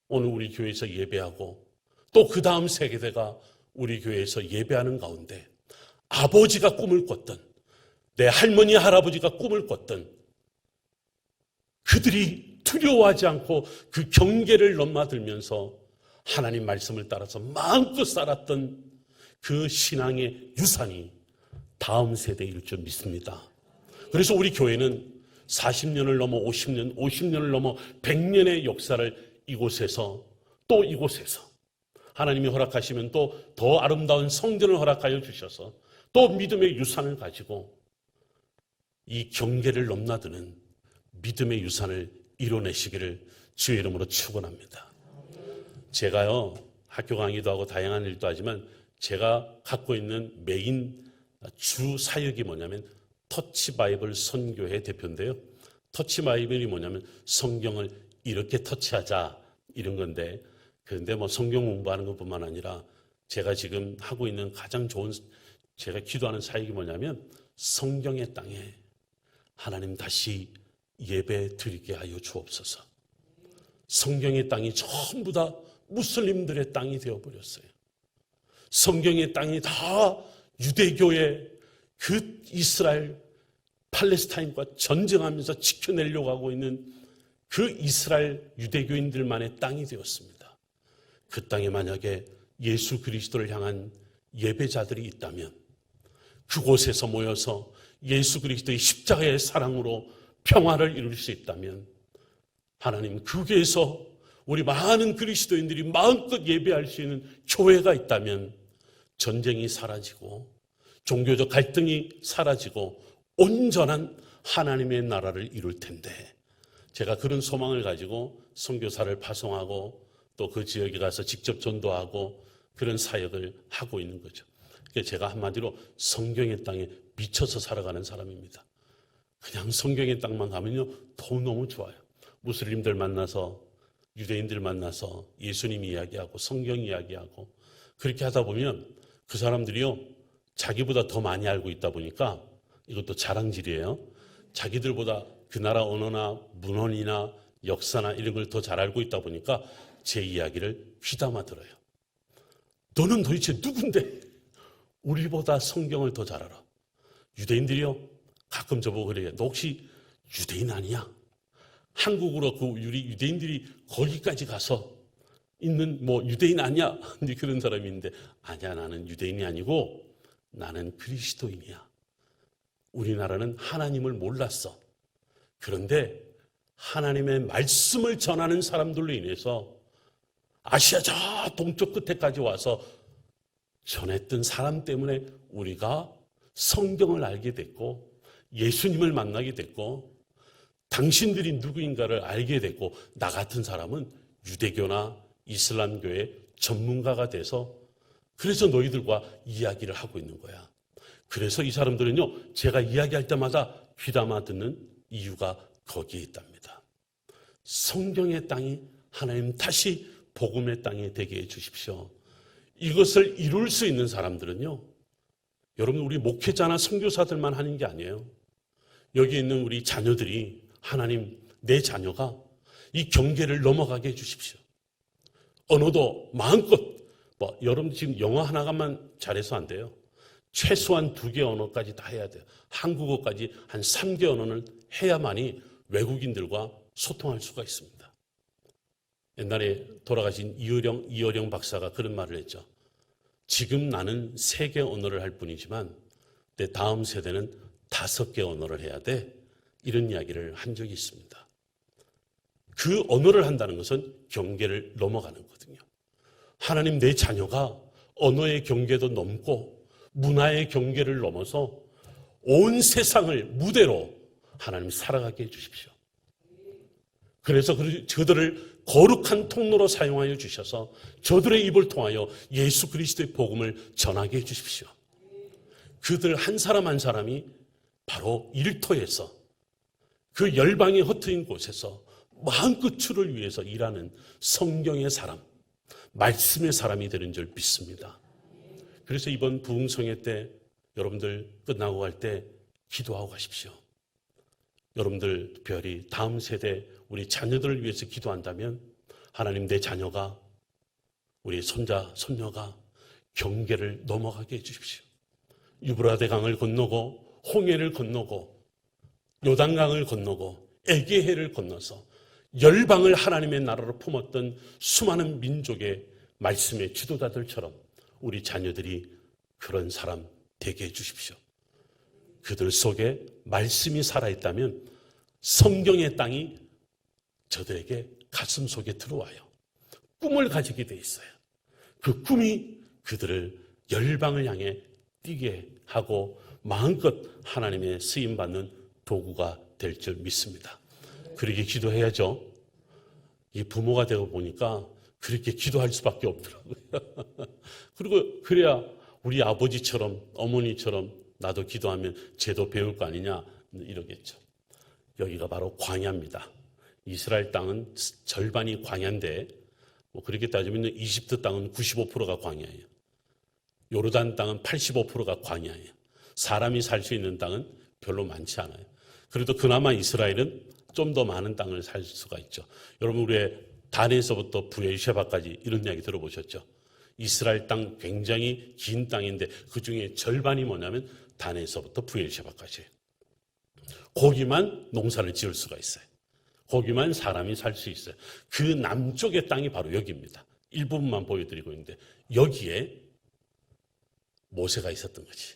오늘 우리 교회에서 예배하고 또 그 다음 세대가 우리 교회에서 예배하는 가운데 아버지가 꿈을 꿨던, 내 할머니 할아버지가 꿈을 꿨던, 그들이 두려워하지 않고 그 경계를 넘나들면서 하나님 말씀을 따라서 마음껏 살았던 그 신앙의 유산이 다음 세대일 줄 믿습니다. 그래서 우리 교회는 40년을 넘어 50년, 50년을 넘어 100년의 역사를 이곳에서, 또 이곳에서 하나님이 허락하시면 또 더 아름다운 성전을 허락하여 주셔서 또 믿음의 유산을 가지고 이 경계를 넘나드는 믿음의 유산을 이뤄내시기를 주의 이름으로 축원합니다. 제가요, 학교 강의도 하고 다양한 일도 하지만 제가 갖고 있는 메인 주 사역이 뭐냐면 터치 바이블 선교회 대표인데요. 터치 바이블이 뭐냐면 성경을 이렇게 터치하자, 이런 건데, 그런데 뭐 성경 공부하는 것뿐만 아니라 제가 지금 하고 있는 가장 좋은, 제가 기도하는 사역이 뭐냐면 성경의 땅에 하나님 다시 예배 드리게 하여 주옵소서. 성경의 땅이 전부 다 무슬림들의 땅이 되어버렸어요. 성경의 땅이 다 유대교의 그 이스라엘, 팔레스타인과 전쟁하면서 지켜내려고 하고 있는 그 이스라엘 유대교인들만의 땅이 되었습니다. 그 땅에 만약에 예수 그리스도를 향한 예배자들이 있다면, 그곳에서 모여서 예수 그리스도의 십자가의 사랑으로 평화를 이룰 수 있다면, 하나님 그 교회에서 우리 많은 그리스도인들이 마음껏 예배할 수 있는 교회가 있다면 전쟁이 사라지고 종교적 갈등이 사라지고 온전한 하나님의 나라를 이룰 텐데, 제가 그런 소망을 가지고 선교사를 파송하고 또 그 지역에 가서 직접 전도하고 그런 사역을 하고 있는 거죠. 그러니까 제가 한마디로 성경의 땅에 미쳐서 살아가는 사람입니다. 그냥 성경의 땅만 가면요, 너무 좋아요. 무슬림들 만나서, 유대인들 만나서 예수님 이야기하고 성경 이야기하고 그렇게 하다 보면 그 사람들이요, 자기보다 더 많이 알고 있다 보니까 이것도 자랑질이에요. 자기들보다 그 나라 언어나 문헌이나 역사나 이런 걸 더 잘 알고 있다 보니까 제 이야기를 귀담아 들어요. 너는 도대체 누군데 우리보다 성경을 더 잘 알아? 유대인들이요, 가끔 저보고 그래요. 너 혹시 유대인 아니야? 한국으로 그 우리 유대인들이 거기까지 가서 있는 뭐 유대인 아니야? 그런 사람이 있는데, 아니야, 나는 유대인이 아니고 나는 그리스도인이야. 우리나라는 하나님을 몰랐어. 그런데 하나님의 말씀을 전하는 사람들로 인해서 아시아 저 동쪽 끝에까지 와서 전했던 사람 때문에 우리가 성경을 알게 됐고 예수님을 만나게 됐고 당신들이 누구인가를 알게 됐고, 나 같은 사람은 유대교나 이슬람교의 전문가가 돼서 그래서 너희들과 이야기를 하고 있는 거야. 그래서 이 사람들은요, 제가 이야기할 때마다 귀담아 듣는 이유가 거기에 있답니다. 성경의 땅이 하나님 다시 복음의 땅이 되게 해주십시오. 이것을 이룰 수 있는 사람들은요, 여러분, 우리 목회자나 선교사들만 하는 게 아니에요. 여기 있는 우리 자녀들이, 하나님, 내 자녀가 이 경계를 넘어가게 해주십시오. 언어도 마음껏, 여러분 지금 영어 하나만 잘해서 안 돼요. 최소한 2개 언어까지 다 해야 돼요. 한국어까지 한 3개 언어는 해야만이 외국인들과 소통할 수가 있습니다. 옛날에 돌아가신 이어령 박사가 그런 말을 했죠. 지금 나는 3개 언어를 할 뿐이지만 내 다음 세대는 5개 언어를 해야 돼. 이런 이야기를 한 적이 있습니다. 그 언어를 한다는 것은 경계를 넘어가는 거거든요. 하나님, 내 자녀가 언어의 경계도 넘고 문화의 경계를 넘어서 온 세상을 무대로 하나님 살아가게 해주십시오. 그래서 저들을 거룩한 통로로 사용하여 주셔서 저들의 입을 통하여 예수 그리스도의 복음을 전하게 해주십시오. 그들 한 사람 한 사람이 바로 일터에서 그 열방에 흩어진 곳에서 마음껏 주를 위해서 일하는 성경의 사람, 말씀의 사람이 되는 줄 믿습니다. 그래서 이번 부흥성회 때 여러분들 끝나고 갈 때 기도하고 가십시오. 여러분들 특별히 다음 세대 우리 자녀들을 위해서 기도한다면 하나님, 내 자녀가, 우리 손자, 손녀가 경계를 넘어가게 해주십시오. 유브라데 강을 건너고 홍해를 건너고 요단강을 건너고 에게해를 건너서 열방을 하나님의 나라로 품었던 수많은 민족의 말씀의 지도자들처럼 우리 자녀들이 그런 사람 되게 해주십시오. 그들 속에 말씀이 살아있다면 성경의 땅이 저들에게 가슴 속에 들어와요. 꿈을 가지게 돼 있어요. 그 꿈이 그들을 열방을 향해 뛰게 하고 마음껏 하나님의 쓰임받는 도구가 될 줄 믿습니다. 그렇게 기도해야죠. 이 부모가 되고 보니까 그렇게 기도할 수밖에 없더라고요. 그리고 그래야 우리 아버지처럼 어머니처럼 나도 기도하면 쟤도 배울 거 아니냐 이러겠죠. 여기가 바로 광야입니다. 이스라엘 땅은 절반이 광야인데 그렇게 따지면 이집트 땅은 95%가 광야예요. 요르단 땅은 85%가 광야예요. 사람이 살 수 있는 땅은 별로 많지 않아요. 그래도 그나마 이스라엘은 좀 더 많은 땅을 살 수가 있죠. 여러분, 우리의 단에서부터 부엘셰바까지 이런 이야기 들어보셨죠? 이스라엘 땅 굉장히 긴 땅인데 그 중에 절반이 뭐냐면 단에서부터 부엘셰바까지예요. 거기만 농사를 지을 수가 있어요. 거기만 사람이 살 수 있어요. 그 남쪽의 땅이 바로 여기입니다. 일부분만 보여드리고 있는데 여기에 모세가 있었던 거지.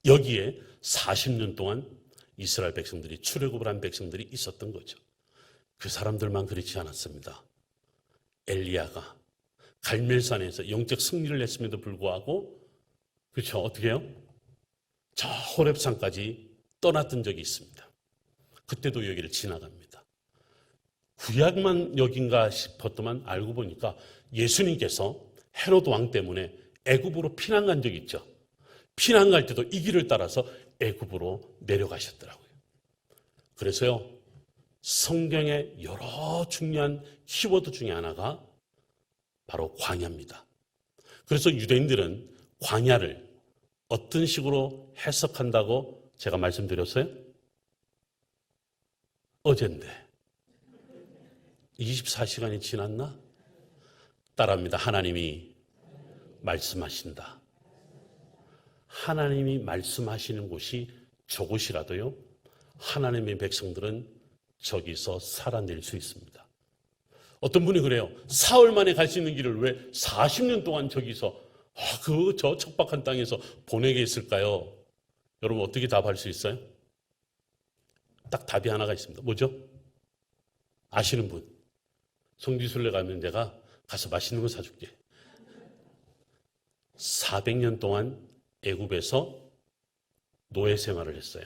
여기에 40년 동안 이스라엘 백성들이, 출애굽을 한 백성들이 있었던 거죠. 그 사람들만 그렇지 않았습니다. 엘리야가 갈멜산에서 영적 승리를 했음에도 불구하고, 그렇죠, 어떻게 해요? 저 호렙산까지 떠났던 적이 있습니다. 그때도 여기를 지나갑니다. 구약만 여긴가 싶었더만 알고 보니까 예수님께서 헤롯 왕 때문에 애굽으로 피난 간 적이 있죠. 피난 갈 때도 이 길을 따라서 애굽으로 내려가셨더라고요. 그래서요, 성경의 여러 중요한 키워드 중에 하나가 바로 광야입니다. 그래서 유대인들은 광야를 어떤 식으로 해석한다고 제가 말씀드렸어요? 어젠데 24시간이 지났나? 따라합니다. 하나님이 말씀하신다. 하나님이 말씀하시는 곳이 저곳이라도요, 하나님의 백성들은 저기서 살아낼 수 있습니다. 어떤 분이 그래요. 사흘 만에 갈 수 있는 길을 왜 40년 동안 저기서 저 척박한 땅에서 보내게 했을까요? 여러분 어떻게 답할 수 있어요? 딱 답이 하나가 있습니다. 뭐죠? 아시는 분? 성지순례 가면 내가 가서 맛있는 거 사줄게. 400년 동안 애굽에서 노예 생활을 했어요.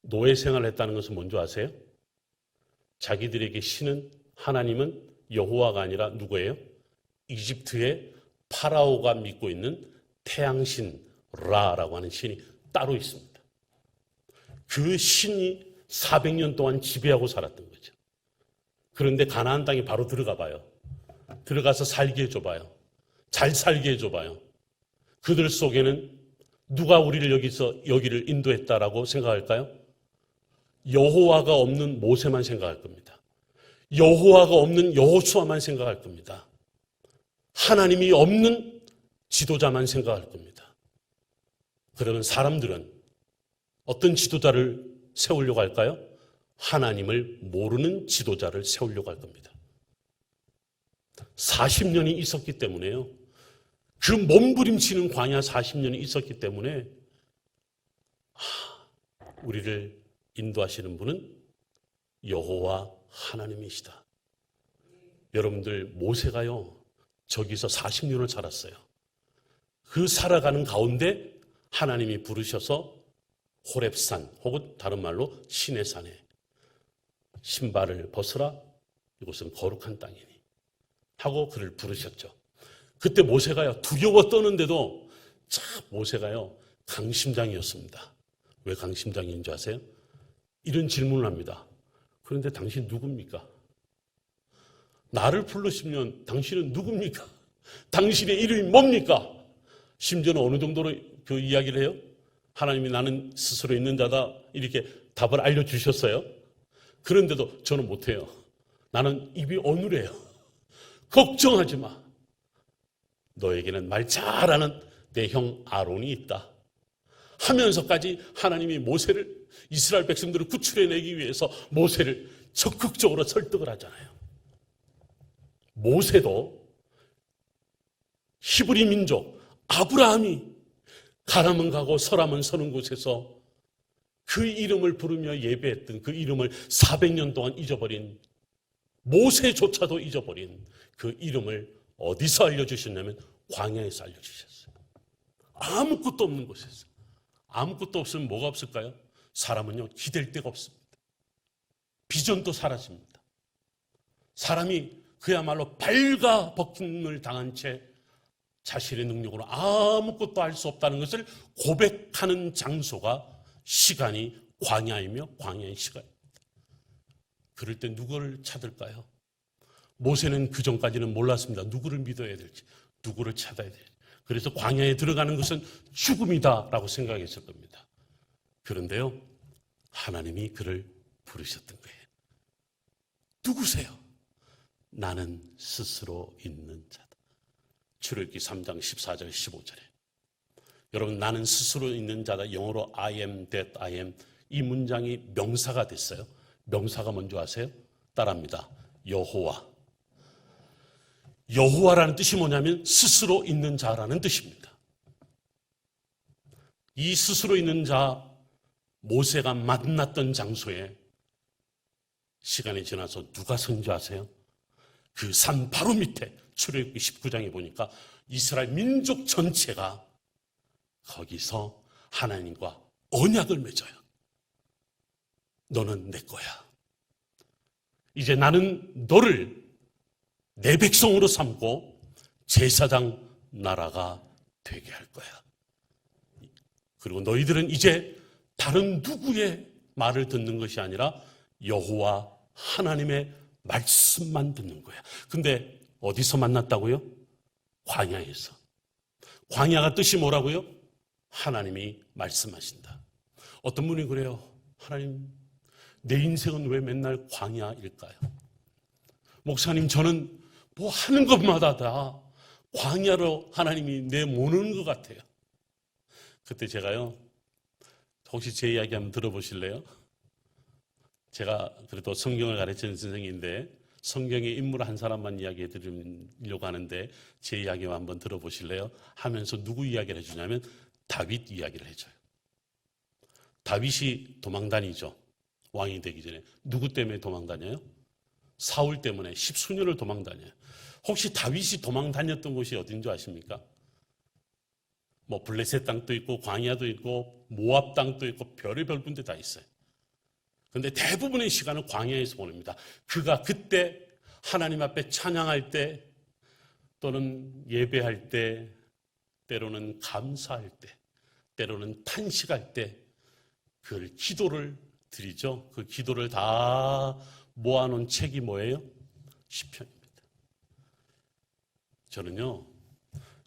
노예 생활을 했다는 것은 뭔지 아세요? 자기들에게 신은, 하나님은 여호와가 아니라 누구예요? 이집트의 파라오가 믿고 있는 태양신 라라고 하는 신이 따로 있습니다. 그 신이 400년 동안 지배하고 살았던 거죠. 그런데 가나안 땅에 바로 들어가 봐요. 들어가서 살게 해줘봐요. 잘 살게 해줘봐요. 그들 속에는 누가 우리를 여기를 인도했다라고 생각할까요? 여호와가 없는 모세만 생각할 겁니다. 여호와가 없는 여호수아만 생각할 겁니다. 하나님이 없는 지도자만 생각할 겁니다. 그러면 사람들은 어떤 지도자를 세우려고 할까요? 하나님을 모르는 지도자를 세우려고 할 겁니다. 40년이 있었기 때문에요. 그 몸부림치는 광야 40년이 있었기 때문에 우리를 인도하시는 분은 여호와 하나님이시다. 여러분들 모세가요, 저기서 40년을 살았어요. 그 살아가는 가운데 하나님이 부르셔서 호렙산 혹은 다른 말로 시내산에 신발을 벗으라, 이곳은 거룩한 땅이니 하고 그를 부르셨죠. 그때 모세가요, 두려워 떠는데도 모세가요 강심장이었습니다. 왜 강심장인 줄 아세요? 이런 질문을 합니다. 그런데 당신 누굽니까? 나를 부르시면 당신은 누굽니까? 당신의 이름이 뭡니까? 심지어는 어느 정도로 그 이야기를 해요? 하나님이 나는 스스로 있는 자다 이렇게 답을 알려주셨어요. 그런데도 저는 못해요. 나는 입이 어눌해요. 걱정하지 마. 너에게는 말 잘하는 내 형 아론이 있다 하면서까지 하나님이 모세를, 이스라엘 백성들을 구출해내기 위해서 모세를 적극적으로 설득을 하잖아요. 모세도 히브리 민족 아브라함이 가라면 가고 서라면 서는 곳에서 그 이름을 부르며 예배했던 그 이름을 400년 동안 잊어버린, 모세조차도 잊어버린 그 이름을 어디서 알려주셨냐면 광야에서 알려주셨어요. 아무것도 없는 곳에서. 아무것도 없으면 뭐가 없을까요? 사람은요, 기댈 데가 없습니다. 비전도 사라집니다. 사람이 그야말로 발가벗김을 당한 채 자신의 능력으로 아무것도 할 수 없다는 것을 고백하는 장소가, 시간이 광야이며 광야의 시간입니다. 그럴 때 누구를 찾을까요? 모세는 그 전까지는 몰랐습니다. 누구를 믿어야 될지, 누구를 찾아야 될지. 그래서 광야에 들어가는 것은 죽음이다라고 생각했을 겁니다. 그런데요, 하나님이 그를 부르셨던 거예요. 누구세요? 나는 스스로 있는 자다. 출애굽기 3장 14절 15절에 여러분, 나는 스스로 있는 자다, 영어로 I am that I am, 이 문장이 명사가 됐어요. 명사가 뭔지 아세요? 따라합니다. 여호와. 여호와라는 뜻이 뭐냐면 스스로 있는 자라는 뜻입니다. 이 스스로 있는 자, 모세가 만났던 장소에 시간이 지나서 누가 선지 아세요? 그 산 바로 밑에 출애굽기 19장에 보니까 이스라엘 민족 전체가 거기서 하나님과 언약을 맺어요. 너는 내 거야. 이제 나는 너를 내 백성으로 삼고 제사장 나라가 되게 할 거야. 그리고 너희들은 이제 다른 누구의 말을 듣는 것이 아니라 여호와 하나님의 말씀만 듣는 거야. 근데 어디서 만났다고요? 광야에서. 광야가 뜻이 뭐라고요? 하나님이 말씀하신다. 어떤 분이 그래요. 하나님, 내 인생은 왜 맨날 광야일까요? 목사님, 저는 뭐 하는 것마다 다 광야로 하나님이 내모는 것 같아요. 그때 제가요, 혹시 제 이야기 한번 들어보실래요? 제가 그래도 성경을 가르치는 선생님인데 성경의 인물 한 사람만 이야기해 드리려고 하는데 제 이야기만 한번 들어보실래요? 하면서 누구 이야기를 해주냐면 다윗 이야기를 해줘요. 다윗이 도망다니죠. 왕이 되기 전에. 누구 때문에 도망다녀요? 사울 때문에 10수년을 도망다녀요. 혹시 다윗이 도망다녔던 곳이 어딘지 아십니까? 뭐 블레셋 땅도 있고 광야도 있고 모압 땅도 있고 별의별 군데 다 있어요. 그런데 대부분의 시간을 광야에서 보냅니다. 그가 그때 하나님 앞에 찬양할 때 또는 예배할 때 때로는 감사할 때 때로는 탄식할 때 그 기도를 드리죠. 그 기도를 다 모아놓은 책이 뭐예요? 시편입니다. 저는요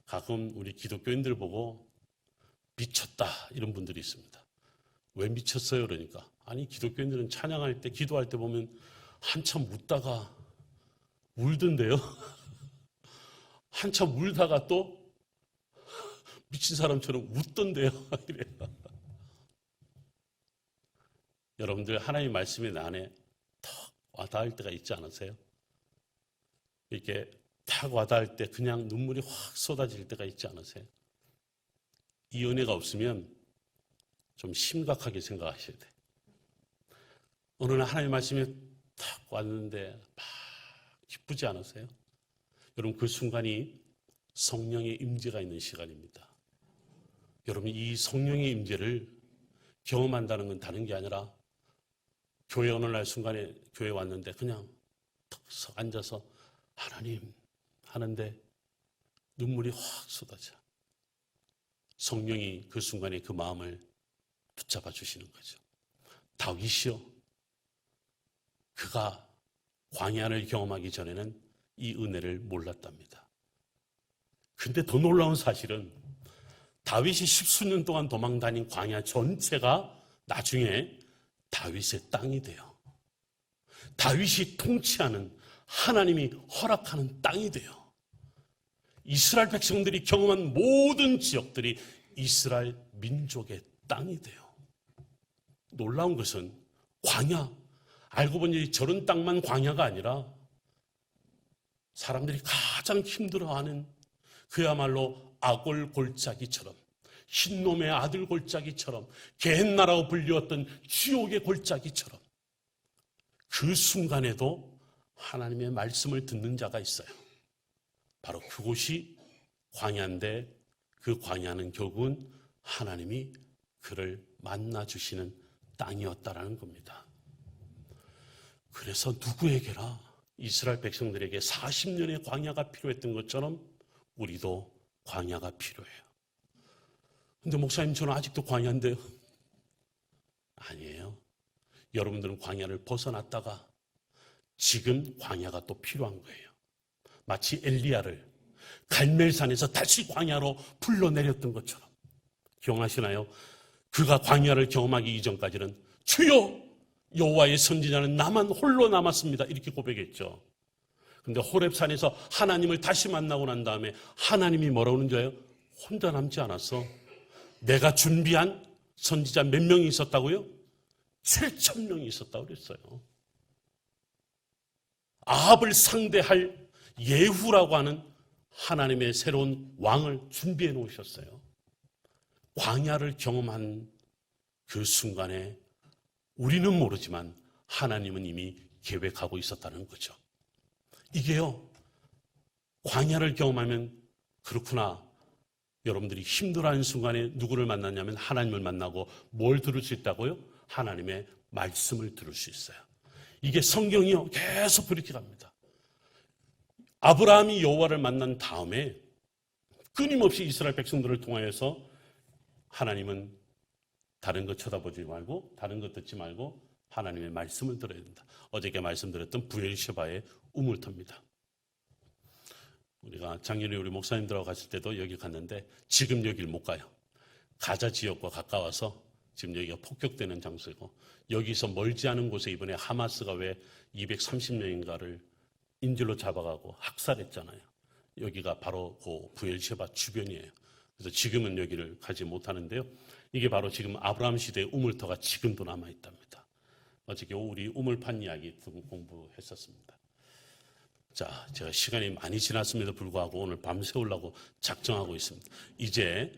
가끔 우리 기독교인들 보고 미쳤다 이런 분들이 있습니다. 왜 미쳤어요? 그러니까 아니 기독교인들은 찬양할 때 기도할 때 보면 한참 웃다가 울던데요. 한참 울다가 또 미친 사람처럼 웃던데요. 이래요. 여러분들 하나님 말씀이 내 안에 탁 와닿을 때가 있지 않으세요? 이렇게 탁 와닿을 때 그냥 눈물이 확 쏟아질 때가 있지 않으세요? 이 은혜가 없으면 좀 심각하게 생각하셔야 돼요. 어느 날 하나님 말씀이 탁 왔는데 막 기쁘지 않으세요? 여러분 그 순간이 성령의 임재가 있는 시간입니다. 여러분 이 성령의 임재를 경험한다는 건 다른 게 아니라 교회 어느 날 순간에 교회 왔는데 그냥 턱 앉아서 하나님 하는데 눈물이 확 쏟아져. 성령이 그 순간에 그 마음을 붙잡아 주시는 거죠. 다윗이요. 그가 광야를 경험하기 전에는 이 은혜를 몰랐답니다. 근데 더 놀라운 사실은 다윗이 10수년 동안 도망다닌 광야 전체가 나중에 다윗의 땅이 돼요. 다윗이 통치하는 하나님이 허락하는 땅이 돼요. 이스라엘 백성들이 경험한 모든 지역들이 이스라엘 민족의 땅이 돼요. 놀라운 것은 광야, 알고 보니 저런 땅만 광야가 아니라 사람들이 가장 힘들어하는 그야말로 악골 골짜기처럼 흰놈의 아들 골짜기처럼 게헨나라고 불리웠던 지옥의 골짜기처럼 그 순간에도 하나님의 말씀을 듣는 자가 있어요. 바로 그곳이 광야인데 그 광야는 결국은 하나님이 그를 만나주시는 땅이었다라는 겁니다. 그래서 누구에게나 이스라엘 백성들에게 40년의 광야가 필요했던 것처럼 우리도 광야가 필요해요. 근데 목사님 저는 아직도 광야인데요. 아니에요. 여러분들은 광야를 벗어났다가 지금 광야가 또 필요한 거예요. 마치 엘리야를 갈멜산에서 다시 광야로 불러내렸던 것처럼. 기억하시나요? 그가 광야를 경험하기 이전까지는 주여 여호와의 선지자는 나만 홀로 남았습니다. 이렇게 고백했죠. 근데 호렙산에서 하나님을 다시 만나고 난 다음에 하나님이 뭐라고 하는 줄 알아요? 혼자 남지 않았어. 내가 준비한 선지자 몇 명이 있었다고요? 7,000명이 있었다고 그랬어요. 아합을 상대할 예후라고 하는 하나님의 새로운 왕을 준비해 놓으셨어요. 광야를 경험한 그 순간에 우리는 모르지만 하나님은 이미 계획하고 있었다는 거죠. 이게요, 광야를 경험하면 그렇구나. 여러분들이 힘들어하는 순간에 누구를 만났냐면 하나님을 만나고 뭘 들을 수 있다고요? 하나님의 말씀을 들을 수 있어요. 이게 성경이요. 계속 그렇게 갑니다. 아브라함이 여호와를 만난 다음에 끊임없이 이스라엘 백성들을 통하여서 하나님은 다른 것 쳐다보지 말고 다른 것 듣지 말고 하나님의 말씀을 들어야 된다. 어저께 말씀드렸던 부엘셰바의 우물터입니다. 우리가 작년에 우리 목사님들하고 갔을 때도 여기 갔는데 지금 여기를 못 가요. 가자 지역과 가까워서 지금 여기가 폭격되는 장소이고 여기서 멀지 않은 곳에 이번에 하마스가 왜 230명인가를 인질로 잡아가고 학살했잖아요. 여기가 바로 그 부엘셰바 주변이에요. 그래서 지금은 여기를 가지 못하는데요. 이게 바로 지금 아브라함 시대의 우물터가 지금도 남아있답니다. 어저께 우리 우물판 이야기 좀 공부했었습니다. 자, 제가 시간이 많이 지났음에도 불구하고 오늘 밤새우려고 작정하고 있습니다. 이제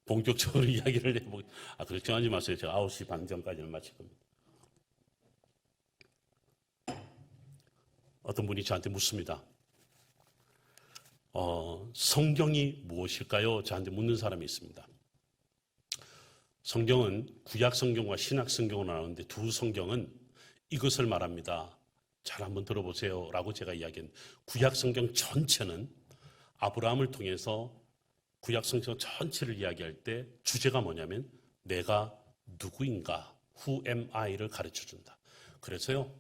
본격적으로 이야기를 해보겠습니다. 걱정하지 마세요. 제가 9시 반 전까지는 마칠 겁니다. 어떤 분이 저한테 묻습니다. 성경이 무엇일까요? 저한테 묻는 사람이 있습니다. 성경은 구약 성경과 신약 성경으로 나오는데 두 성경은 이것을 말합니다. 잘 한번 들어보세요 라고 제가 이야기했는데 구약 성경 전체는 아브라함을 통해서 구약 성경 전체를 이야기할 때 주제가 뭐냐면 내가 누구인가, who am I를 가르쳐준다. 그래서요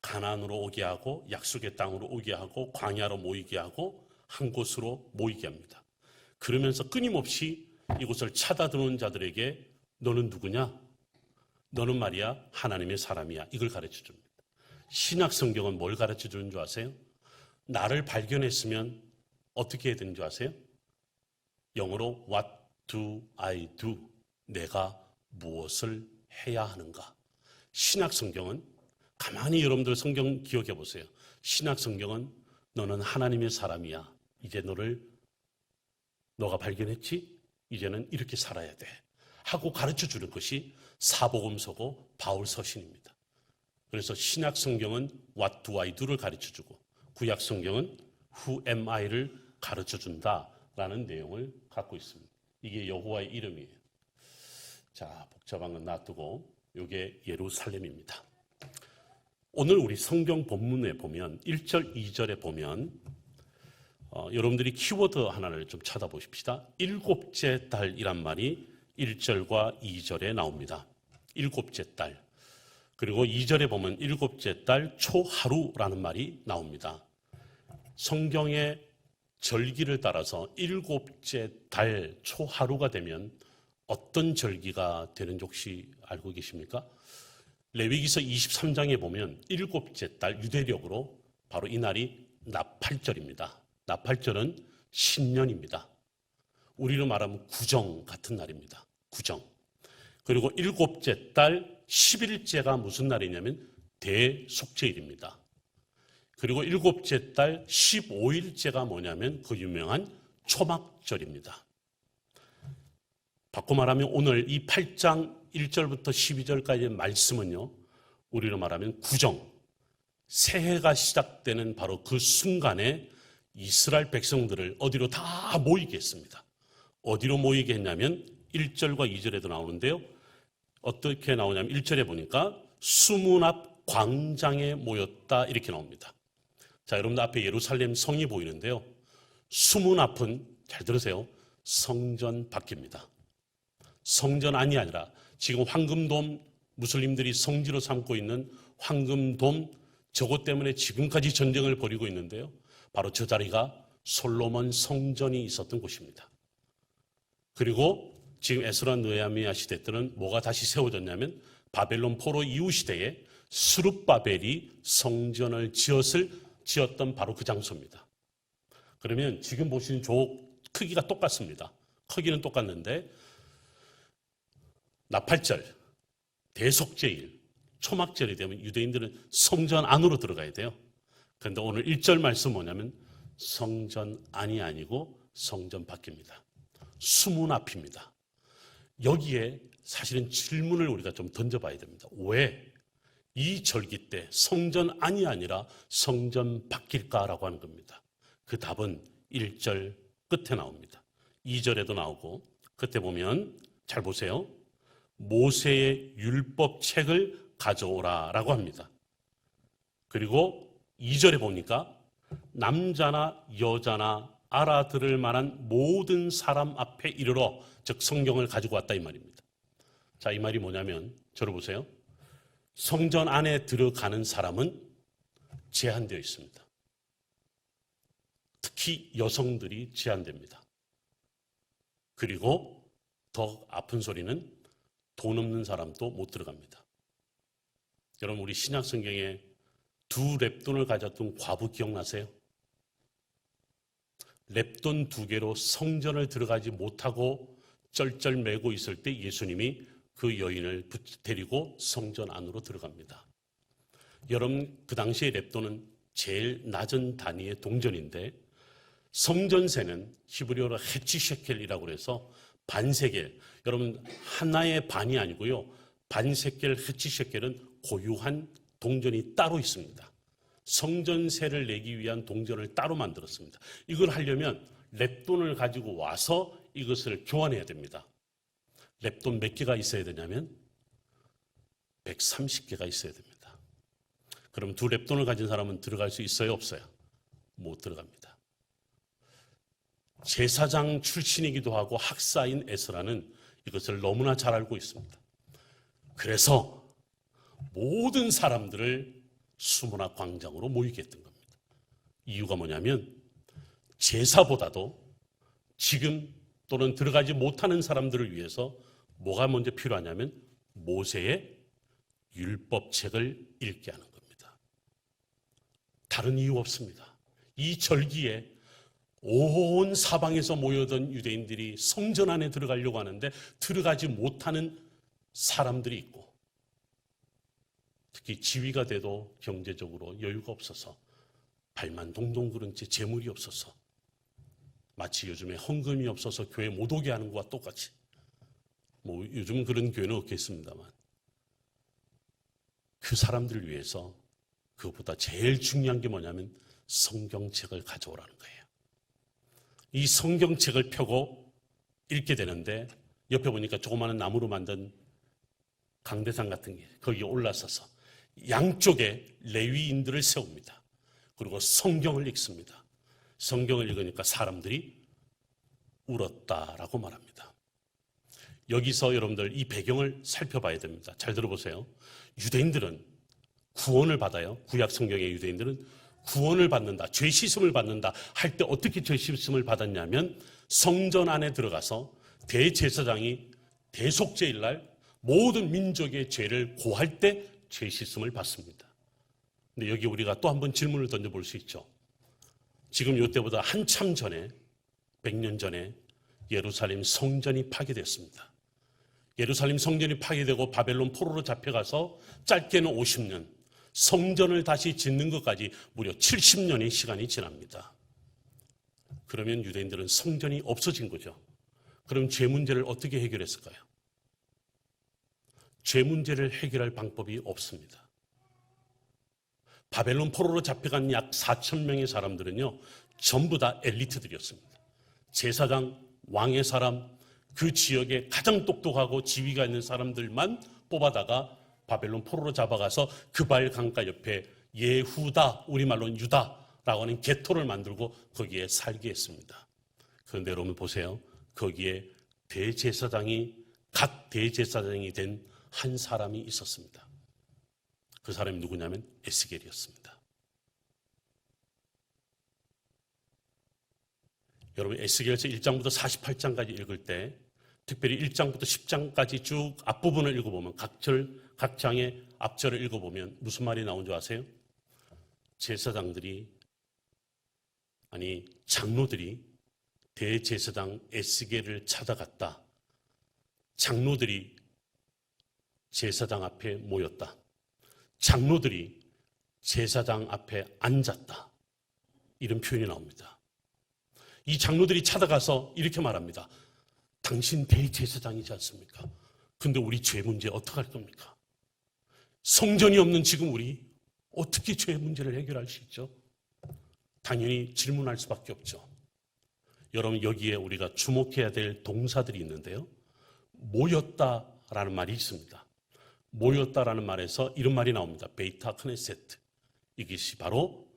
가나안으로 오게 하고 약속의 땅으로 오게 하고 광야로 모이게 하고 한 곳으로 모이게 합니다. 그러면서 끊임없이 이곳을 찾아드는 자들에게 너는 누구냐? 너는 말이야 하나님의 사람이야. 이걸 가르쳐줍니다. 신약 성경은 뭘 가르쳐주는 줄 아세요? 나를 발견했으면 어떻게 해야 되는 줄 아세요? 영어로 What do I do? 내가 무엇을 해야 하는가? 신약 성경은 가만히 여러분들 성경 기억해 보세요. 신약 성경은 너는 하나님의 사람이야. 이제 너가 발견했지? 이제는 이렇게 살아야 돼. 하고 가르쳐 주는 것이 사복음서고 바울 서신입니다. 그래서 신약 성경은 What do I do를 가르쳐 주고 구약 성경은 Who am I를 가르쳐 준다라는 내용을 갖고 있습니다. 이게 여호와의 이름이에요. 자, 복잡한 건 놔두고 이게 예루살렘입니다. 오늘 우리 성경 본문에 보면 1절, 2절에 보면 여러분들이 키워드 하나를 좀 찾아보십시다. 일곱째 달이란 말이 1절과 2절에 나옵니다. 일곱째 달. 그리고 2절에 보면 일곱째 달 초하루라는 말이 나옵니다. 성경의 절기를 따라서 일곱째 달 초하루가 되면 어떤 절기가 되는지 혹시 알고 계십니까? 레위기서 23장에 보면 일곱째 달 유대력으로 바로 이 날이 나팔절입니다. 나팔절은 신년입니다. 우리로 말하면 구정 같은 날입니다. 구정. 그리고 일곱째 달 10일째가 무슨 날이냐면 대속죄일입니다. 그리고 일곱째 달 15일째가 뭐냐면 그 유명한 초막절입니다. 바꿔 말하면 오늘 이 8장 1절부터 12절까지의 말씀은요, 우리로 말하면 구정, 새해가 시작되는 바로 그 순간에 이스라엘 백성들을 어디로 다 모이게 했습니다. 어디로 모이게 했냐면 1절과 2절에도 나오는데요. 어떻게 나오냐면 1절에 보니까 수문 앞 광장에 모였다 이렇게 나옵니다. 자, 여러분들 앞에 예루살렘 성이 보이는데요. 수문 앞은 잘 들으세요. 성전 밖입니다. 성전 안이 아니라 지금 황금돔 무슬림들이 성지로 삼고 있는 황금돔 저것 때문에 지금까지 전쟁을 벌이고 있는데요. 바로 저 자리가 솔로몬 성전이 있었던 곳입니다. 그리고 지금 에스라 느헤미야 시대 때는 뭐가 다시 세워졌냐면 바벨론 포로 이후 시대에 스룹바벨이 성전을 지었던 바로 그 장소입니다. 그러면 지금 보시는 저 크기가 똑같습니다. 크기는 똑같는데 나팔절, 대속죄일, 초막절이 되면 유대인들은 성전 안으로 들어가야 돼요. 그런데 오늘 1절 말씀 뭐냐면 성전 안이 아니고 성전 밖입니다. 수문 앞입니다. 여기에 사실은 질문을 우리가 좀 던져봐야 됩니다. 왜 이 절기 때 성전 안이 아니라 성전 밖일까라고 하는 겁니다. 그 답은 1절 끝에 나옵니다. 2절에도 나오고 끝에 보면 잘 보세요. 모세의 율법책을 가져오라라고 합니다. 그리고 2절에 보니까 남자나 여자나 알아들을 만한 모든 사람 앞에 이르러, 즉 성경을 가지고 왔다 이 말입니다. 자, 이 말이 뭐냐면 저를 보세요. 성전 안에 들어가는 사람은 제한되어 있습니다. 특히 여성들이 제한됩니다. 그리고 더 아픈 소리는 돈 없는 사람도 못 들어갑니다. 여러분, 우리 신약 성경에 두 랩돈을 가졌던 과부 기억나세요? 랩돈 2개로 성전을 들어가지 못하고 쩔쩔매고 있을 때 예수님이 그 여인을 데리고 성전 안으로 들어갑니다. 여러분, 그 당시에 랩돈은 제일 낮은 단위의 동전인데 성전세는 히브리어로 헤치셰켈이라고 해서 반세겔, 여러분 하나의 반이 아니고요, 반세겔, 헤치셰켈은 고유한 동전이 따로 있습니다. 성전세를 내기 위한 동전을 따로 만들었습니다. 이걸 하려면 랩돈을 가지고 와서 이것을 교환해야 됩니다. 랩돈 몇 개가 있어야 되냐면 130개가 있어야 됩니다. 그럼 두 랩돈을 가진 사람은 들어갈 수 있어요, 없어요? 못 들어갑니다. 제사장 출신이기도 하고 학사인 에스라는 이것을 너무나 잘 알고 있습니다. 그래서 모든 사람들을 수문학 광장으로 모이게 했던 겁니다. 이유가 뭐냐면 제사보다도 지금 또는 들어가지 못하는 사람들을 위해서 뭐가 먼저 필요하냐면 모세의 율법책을 읽게 하는 겁니다. 다른 이유 없습니다. 이 절기에 온 사방에서 모여든 유대인들이 성전 안에 들어가려고 하는데 들어가지 못하는 사람들이 있고, 특히 지위가 돼도 경제적으로 여유가 없어서 발만 동동 구른 채 재물이 없어서 마치 요즘에 헌금이 없어서 교회 못 오게 하는 것과 똑같이, 뭐 요즘 그런 교회는 없겠습니다만 그 사람들을 위해서 그것보다 제일 중요한 게 뭐냐면 성경책을 가져오라는 거예요. 이 성경책을 펴고 읽게 되는데 옆에 보니까 조그마한 나무로 만든 강대상 같은 게 거기에 올라서서 양쪽에 레위인들을 세웁니다. 그리고 성경을 읽습니다. 성경을 읽으니까 사람들이 울었다라고 말합니다. 여기서 여러분들 이 배경을 살펴봐야 됩니다. 잘 들어보세요. 유대인들은 구원을 받아요. 구약 성경의 유대인들은 구원을 받는다, 죄 씻음을 받는다 할 때 어떻게 죄 씻음을 받았냐면 성전 안에 들어가서 대제사장이 대속죄일 날 모든 민족의 죄를 고할 때 죄 씻음을 받습니다. 근데 여기 우리가 또 한번 질문을 던져볼 수 있죠. 지금 이때보다 한참 전에 100년 전에 예루살렘 성전이 파괴됐습니다. 예루살렘 성전이 파괴되고 바벨론 포로로 잡혀가서 짧게는 50년, 성전을 다시 짓는 것까지 무려 70년의 시간이 지납니다. 그러면 유대인들은 성전이 없어진 거죠. 그럼 죄 문제를 어떻게 해결했을까요? 죄 문제를 해결할 방법이 없습니다. 바벨론 포로로 잡혀간 약 4,000명의 사람들은요, 전부 다 엘리트들이었습니다. 제사장, 왕의 사람, 그 지역에 가장 똑똑하고 지위가 있는 사람들만 뽑아다가 바벨론 포로로 잡아가서 그발 강가 옆에 예후다, 우리말로는 유다라고 하는 개토를 만들고 거기에 살게 했습니다. 그런데 여러분 보세요. 거기에 각 대제사장이 된 한 사람이 있었습니다. 그 사람이 누구냐면 에스겔이었습니다. 여러분 에스겔서 1장부터 48장까지 읽을 때 특별히 1장부터 10장까지 쭉 앞부분을 읽어보면 각 장의 앞절을 읽어보면 무슨 말이 나온 줄 아세요? 장로들이 대제사장 에스겔을 찾아갔다. 장로들이 제사장 앞에 모였다. 장로들이 제사장 앞에 앉았다. 이런 표현이 나옵니다. 이 장로들이 찾아가서 이렇게 말합니다. 당신 대제사장이지 않습니까? 근데 우리 죄 문제 어떡할 겁니까? 성전이 없는 지금 우리 어떻게 죄 문제를 해결할 수 있죠? 당연히 질문할 수밖에 없죠. 여러분 여기에 우리가 주목해야 될 동사들이 있는데요. 모였다라는 말이 있습니다. 모였다라는 말에서 이런 말이 나옵니다. 베이타 크네세트. 이것이 바로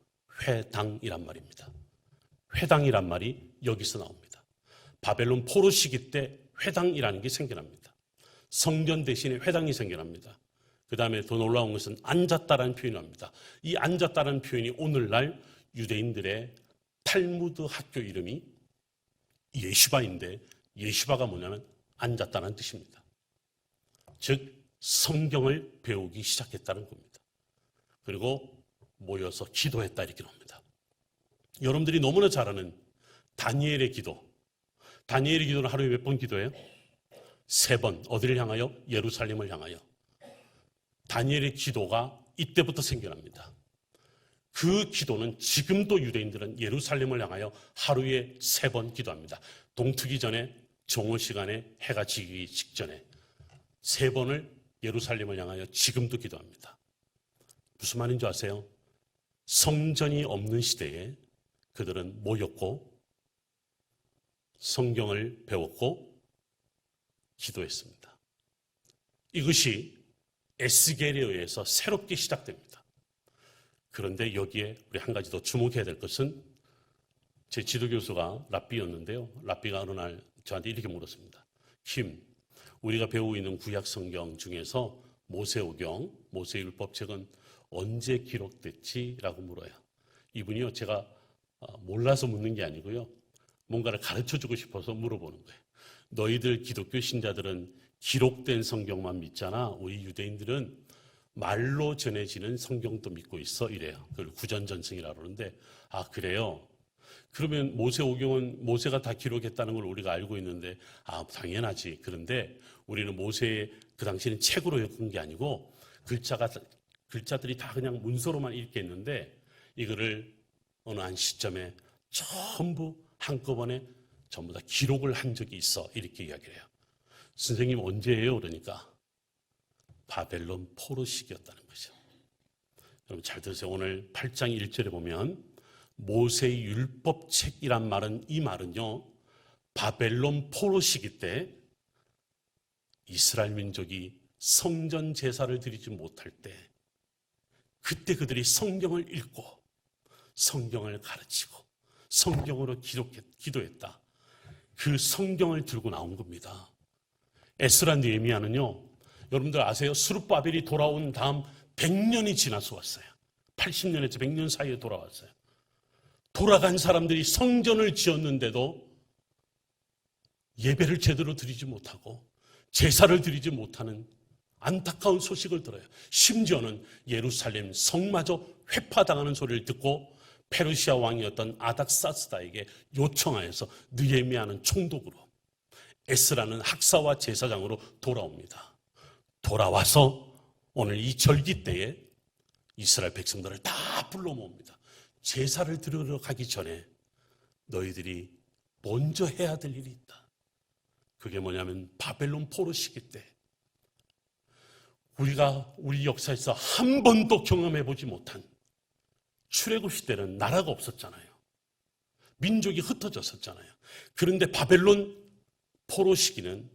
회당이란 말입니다. 회당이란 말이 여기서 나옵니다. 바벨론 포로 시기 때 회당이라는 게 생겨납니다. 성전 대신에 회당이 생겨납니다. 그 다음에 더 놀라운 것은 앉았다라는 표현이 나옵니다. 이 앉았다라는 표현이 오늘날 유대인들의 탈무드 학교 이름이 예시바인데, 예시바가 뭐냐면 앉았다는 뜻입니다. 즉 성경을 배우기 시작했다는 겁니다. 그리고 모여서 기도했다 이렇게 나옵니다. 여러분들이 너무나 잘 아는 다니엘의 기도. 다니엘의 기도는 하루에 몇 번 기도해요? 3번. 어디를 향하여? 예루살렘을 향하여. 다니엘의 기도가 이때부터 생겨납니다. 그 기도는 지금도 유대인들은 예루살렘을 향하여 하루에 3번 기도합니다. 동트기 전에, 정오 시간에, 해가 지기 직전에 3번을 예루살렘을 향하여 지금도 기도합니다. 무슨 말인지 아세요? 성전이 없는 시대에 그들은 모였고 성경을 배웠고 기도했습니다. 이것이 에스겔에 의해서 새롭게 시작됩니다. 그런데 여기에 우리 한 가지 더 주목해야 될 것은, 제 지도교수가 랍비였는데요. 랍비가 어느 날 저한테 이렇게 물었습니다. 킴, 우리가 배우고 있는 구약 성경 중에서 모세오경, 모세율법책은 언제 기록됐지? 라고 물어요. 이분이요, 제가 몰라서 묻는 게 아니고요, 뭔가를 가르쳐주고 싶어서 물어보는 거예요. 너희들 기독교 신자들은 기록된 성경만 믿잖아. 우리 유대인들은 말로 전해지는 성경도 믿고 있어. 이래요. 그걸 구전전승이라고 그러는데, 아 그래요? 그러면 모세오경은 모세가 다 기록했다는 걸 우리가 알고 있는데, 아 당연하지. 그런데 우리는 모세의 그 당시에는 책으로 읽은 게 아니고 글자들이 다 그냥 문서로만 읽겠는데, 이거를 어느 한 시점에 전부 한꺼번에 전부 다 기록을 한 적이 있어. 이렇게 이야기를 해요. 선생님 언제예요? 그러니까 바벨론 포로 시기였다는 거죠. 여러분 잘 들으세요. 오늘 8장 1절에 보면 모세의 율법책이란 말은, 이 말은요, 바벨론 포로 시기 때 이스라엘 민족이 성전 제사를 드리지 못할 때, 그때 그들이 성경을 읽고 성경을 가르치고 성경으로 기도했다. 그 성경을 들고 나온 겁니다. 에스라 느헤미야는요, 여러분들 아세요? 스룹바벨이 돌아온 다음 100년이 지나서 왔어요. 80년에서 100년 사이에 돌아왔어요. 돌아간 사람들이 성전을 지었는데도 예배를 제대로 드리지 못하고 제사를 드리지 못하는 안타까운 소식을 들어요. 심지어는 예루살렘 성마저 회파당하는 소리를 듣고 페르시아 왕이었던 아닥사스다에게 요청하여서 느헤미야는 총독으로, 에스라는 학사와 제사장으로 돌아옵니다. 돌아와서 오늘 이 절기 때에 이스라엘 백성들을 다 불러 모읍니다. 제사를 드리러 가기 전에 너희들이 먼저 해야 될 일이 있다. 그게 뭐냐면 바벨론 포로 시기 때 우리가 우리 역사에서 한 번도 경험해보지 못한, 출애굽 시대는 나라가 없었잖아요. 민족이 흩어졌었잖아요. 그런데 바벨론 포로 시기는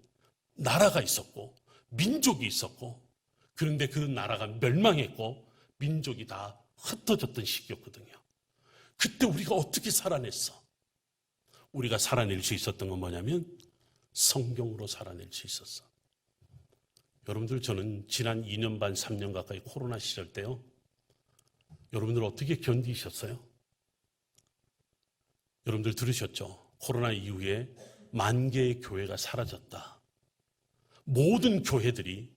나라가 있었고 민족이 있었고, 그런데 그 나라가 멸망했고 민족이 다 흩어졌던 시기였거든요. 그때 우리가 어떻게 살아냈어? 우리가 살아낼 수 있었던 건 뭐냐면 성경으로 살아낼 수 있었어. 여러분들, 저는 지난 2년 반 3년 가까이 코로나 시절 때요, 여러분들 어떻게 견디셨어요? 여러분들 들으셨죠? 코로나 이후에 10,000개의 교회가 사라졌다. 모든 교회들이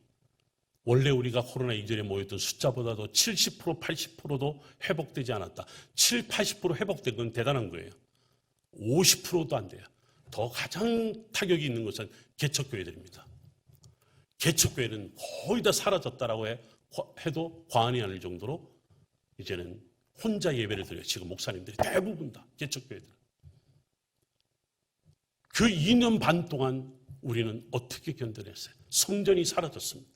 원래 우리가 코로나 이전에 모였던 숫자보다도 70%, 80%도 회복되지 않았다. 7, 80% 회복된 건 대단한 거예요. 50%도 안 돼요. 더 가장 타격이 있는 것은 개척교회들입니다. 개척교회는 거의 다 사라졌다라고 해도 과언이 아닐 정도로 이제는 혼자 예배를 드려요. 지금 목사님들이 대부분 다 개척교회들. 그 2년 반 동안 우리는 어떻게 견뎌냈어요? 성전이 사라졌습니다.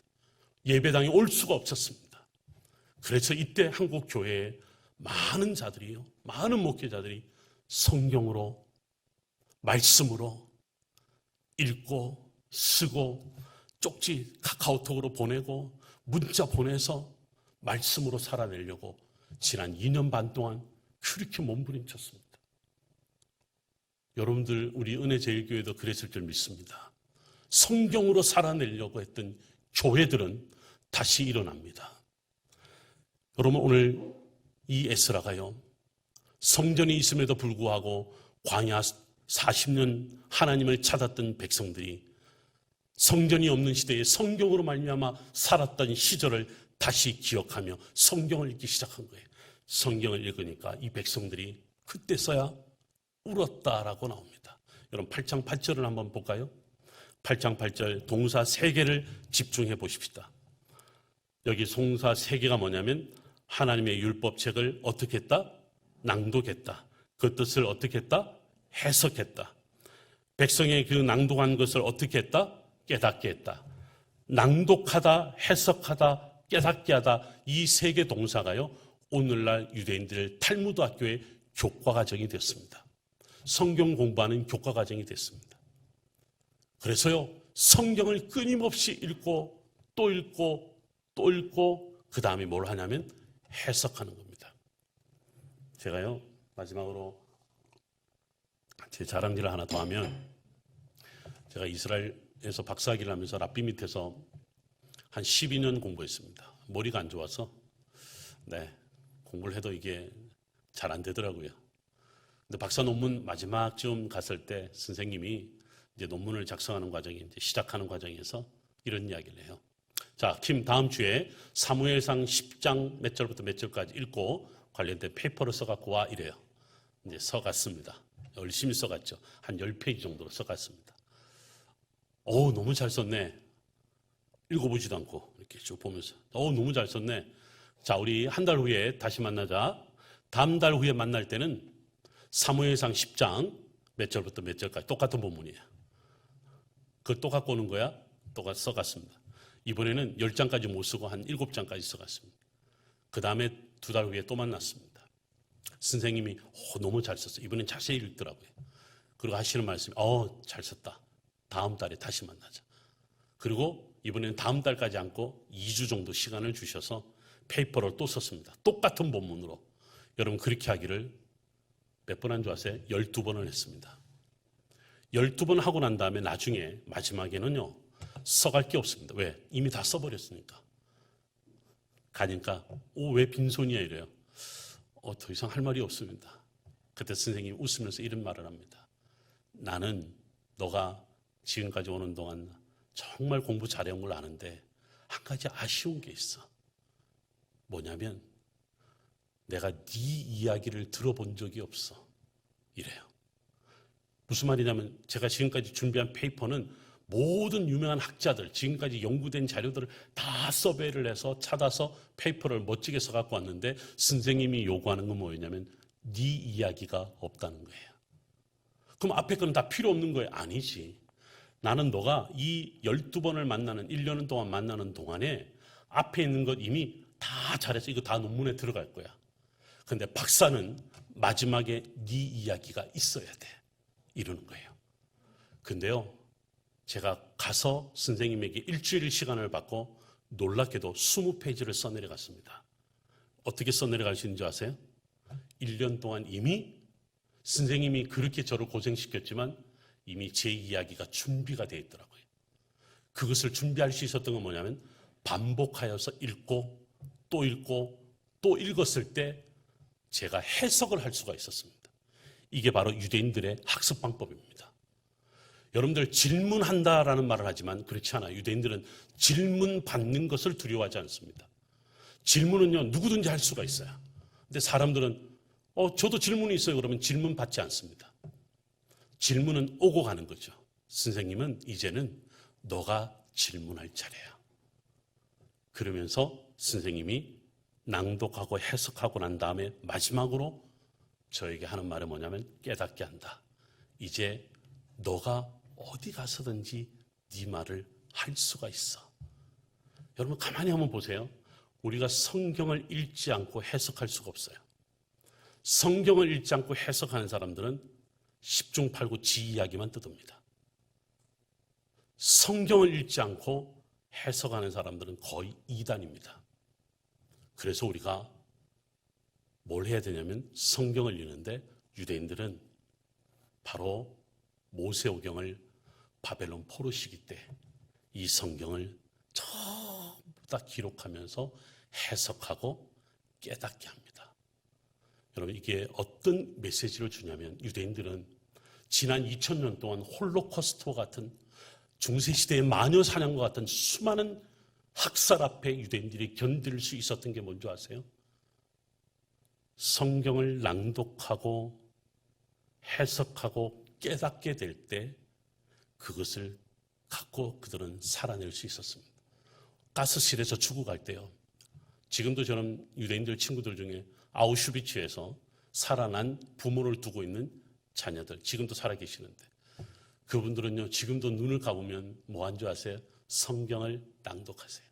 예배당에 올 수가 없었습니다. 그래서 이때 한국 교회에 많은 자들이요, 많은 목회자들이 성경으로, 말씀으로 읽고 쓰고 쪽지 카카오톡으로 보내고 문자 보내서 말씀으로 살아내려고 지난 2년 반 동안 그렇게 몸부림쳤습니다. 여러분들 우리 은혜제일교회도 그랬을 줄 믿습니다. 성경으로 살아내려고 했던 교회들은 다시 일어납니다. 여러분 오늘 이 에스라가요, 성전이 있음에도 불구하고 광야 40년 하나님을 찾았던 백성들이 성전이 없는 시대에 성경으로 말미암아 살았던 시절을 다시 기억하며 성경을 읽기 시작한 거예요. 성경을 읽으니까 이 백성들이 그때서야 울었다라고 나옵니다. 여러분 8장 8절을 한번 볼까요? 8장 8절 동사 3개를 집중해 보십시다. 여기 동사 3개가 뭐냐면 하나님의 율법책을 어떻게 했다? 낭독했다. 그 뜻을 어떻게 했다? 해석했다. 백성의 그 낭독한 것을 어떻게 했다? 깨닫게 했다. 낭독하다, 해석하다, 깨닫게 하다, 이 3개 동사가요, 오늘날 유대인들 탈무드 학교의 교과 과정이 됐습니다. 성경 공부하는 교과 과정이 됐습니다. 그래서요, 성경을 끊임없이 읽고 또 읽고 또 읽고 그 다음에 뭘 하냐면 해석하는 겁니다. 제가요, 마지막으로 제 자랑질을 하나 더 하면, 제가 이스라엘에서 박사학위를 하면서 랍비 밑에서 한 12년 공부했습니다. 머리가 안 좋아서 공부를 해도 이게 잘 안 되더라고요. 근데 박사 논문 마지막쯤 갔을 때 선생님이 이제 논문을 작성하는 과정이 이제 시작하는 과정에서 이런 이야기를 해요. 자, 김 다음 주에 사무엘상 10장 몇 절부터 몇 절까지 읽고 관련된 페이퍼를 써갖고 와 이래요. 이제 써갔습니다. 열심히 써갔죠. 한 10페이지 정도로 써갔습니다. 너무 잘 썼네. 읽어보지도 않고 이렇게 쭉 보면서 너무 잘 썼네. 자, 우리 한 달 후에 다시 만나자. 다음 달 후에 만날 때는 사무엘상 10장 몇 절부터 몇 절까지 똑같은 본문이에요. 그걸 또 갖고 오는 거야? 똑같이 써갔습니다. 이번에는 10장까지 못 쓰고 한 7장까지 써갔습니다. 그 다음에 2달 후에 또 만났습니다. 선생님이 너무 잘 썼어. 이번엔 자세히 읽더라고요. 그리고 하시는 말씀이 잘 썼다. 다음 달에 다시 만나자. 그리고 이번에는 다음 달까지 않고 2주 정도 시간을 주셔서 페이퍼를 또 썼습니다. 똑같은 본문으로. 여러분 그렇게 하기를 몇 번 한 줄 아세요? 12번을 했습니다. 12번 하고 난 다음에 나중에 마지막에는요, 써갈 게 없습니다. 왜? 이미 다 써버렸으니까. 가니까 왜 빈손이야 이래요. 더 이상 할 말이 없습니다. 그때 선생님이 웃으면서 이런 말을 합니다. 나는 너가 지금까지 오는 동안 정말 공부 잘해온 걸 아는데 한 가지 아쉬운 게 있어. 뭐냐면 내가 네 이야기를 들어본 적이 없어. 이래요. 무슨 말이냐면 제가 지금까지 준비한 페이퍼는 모든 유명한 학자들, 지금까지 연구된 자료들을 다 서베이를 해서 찾아서 페이퍼를 멋지게 써갖고 왔는데 선생님이 요구하는 건 뭐였냐면 네 이야기가 없다는 거예요. 그럼 앞에 거는 다 필요 없는 거예요? 아니지. 나는 너가 이 12번을 만나는 1년 동안 만나는 동안에 앞에 있는 것 이미 다 잘해서 이거 다 논문에 들어갈 거야. 근데 박사는 마지막에 네 이야기가 있어야 돼. 이러는 거예요. 근데요, 제가 가서 선생님에게 일주일 시간을 받고 놀랍게도 20페이지를 써내려갔습니다. 어떻게 써내려갈 수 있는지 아세요? 1년 동안 이미 선생님이 그렇게 저를 고생시켰지만 이미 제 이야기가 준비가 되어 있더라고요. 그것을 준비할 수 있었던 건 뭐냐면 반복하여서 읽고 또 읽고 또 읽었을 때 제가 해석을 할 수가 있었습니다. 이게 바로 유대인들의 학습 방법입니다. 여러분들 질문한다라는 말을 하지만 그렇지 않아요. 유대인들은 질문 받는 것을 두려워하지 않습니다. 질문은요, 누구든지 할 수가 있어요. 근데 사람들은 저도 질문이 있어요. 그러면 질문 받지 않습니다. 질문은 오고 가는 거죠. 선생님은 이제는 너가 질문할 차례야. 그러면서 선생님이 낭독하고 해석하고 난 다음에 마지막으로 저에게 하는 말은 뭐냐면 깨닫게 한다. 이제 너가 어디 가서든지 네 말을 할 수가 있어. 여러분 가만히 한번 보세요. 우리가 성경을 읽지 않고 해석할 수가 없어요. 성경을 읽지 않고 해석하는 사람들은 10중 8구 지 이야기만 뜯습니다. 성경을 읽지 않고 해석하는 사람들은 거의 이단입니다. 그래서 우리가 뭘 해야 되냐면 성경을 읽는데 유대인들은 바로 모세오경을 바벨론 포로 시기 때 이 성경을 전부 다 기록하면서 해석하고 깨닫게 합니다. 여러분, 이게 어떤 메시지를 주냐면 유대인들은 지난 2000년 동안 홀로코스트와 같은 중세시대의 마녀 사냥과 같은 수많은 학살 앞에 유대인들이 견딜 수 있었던 게 뭔지 아세요? 성경을 낭독하고 해석하고 깨닫게 될 때 그것을 갖고 그들은 살아낼 수 있었습니다. 가스실에서 죽어갈 때요. 지금도 저는 유대인들 친구들 중에 아우슈비츠에서 살아난 부모를 두고 있는 자녀들 지금도 살아계시는데 그분들은요 지금도 눈을 감으면 뭐 한 줄 아세요? 성경을 낭독하세요.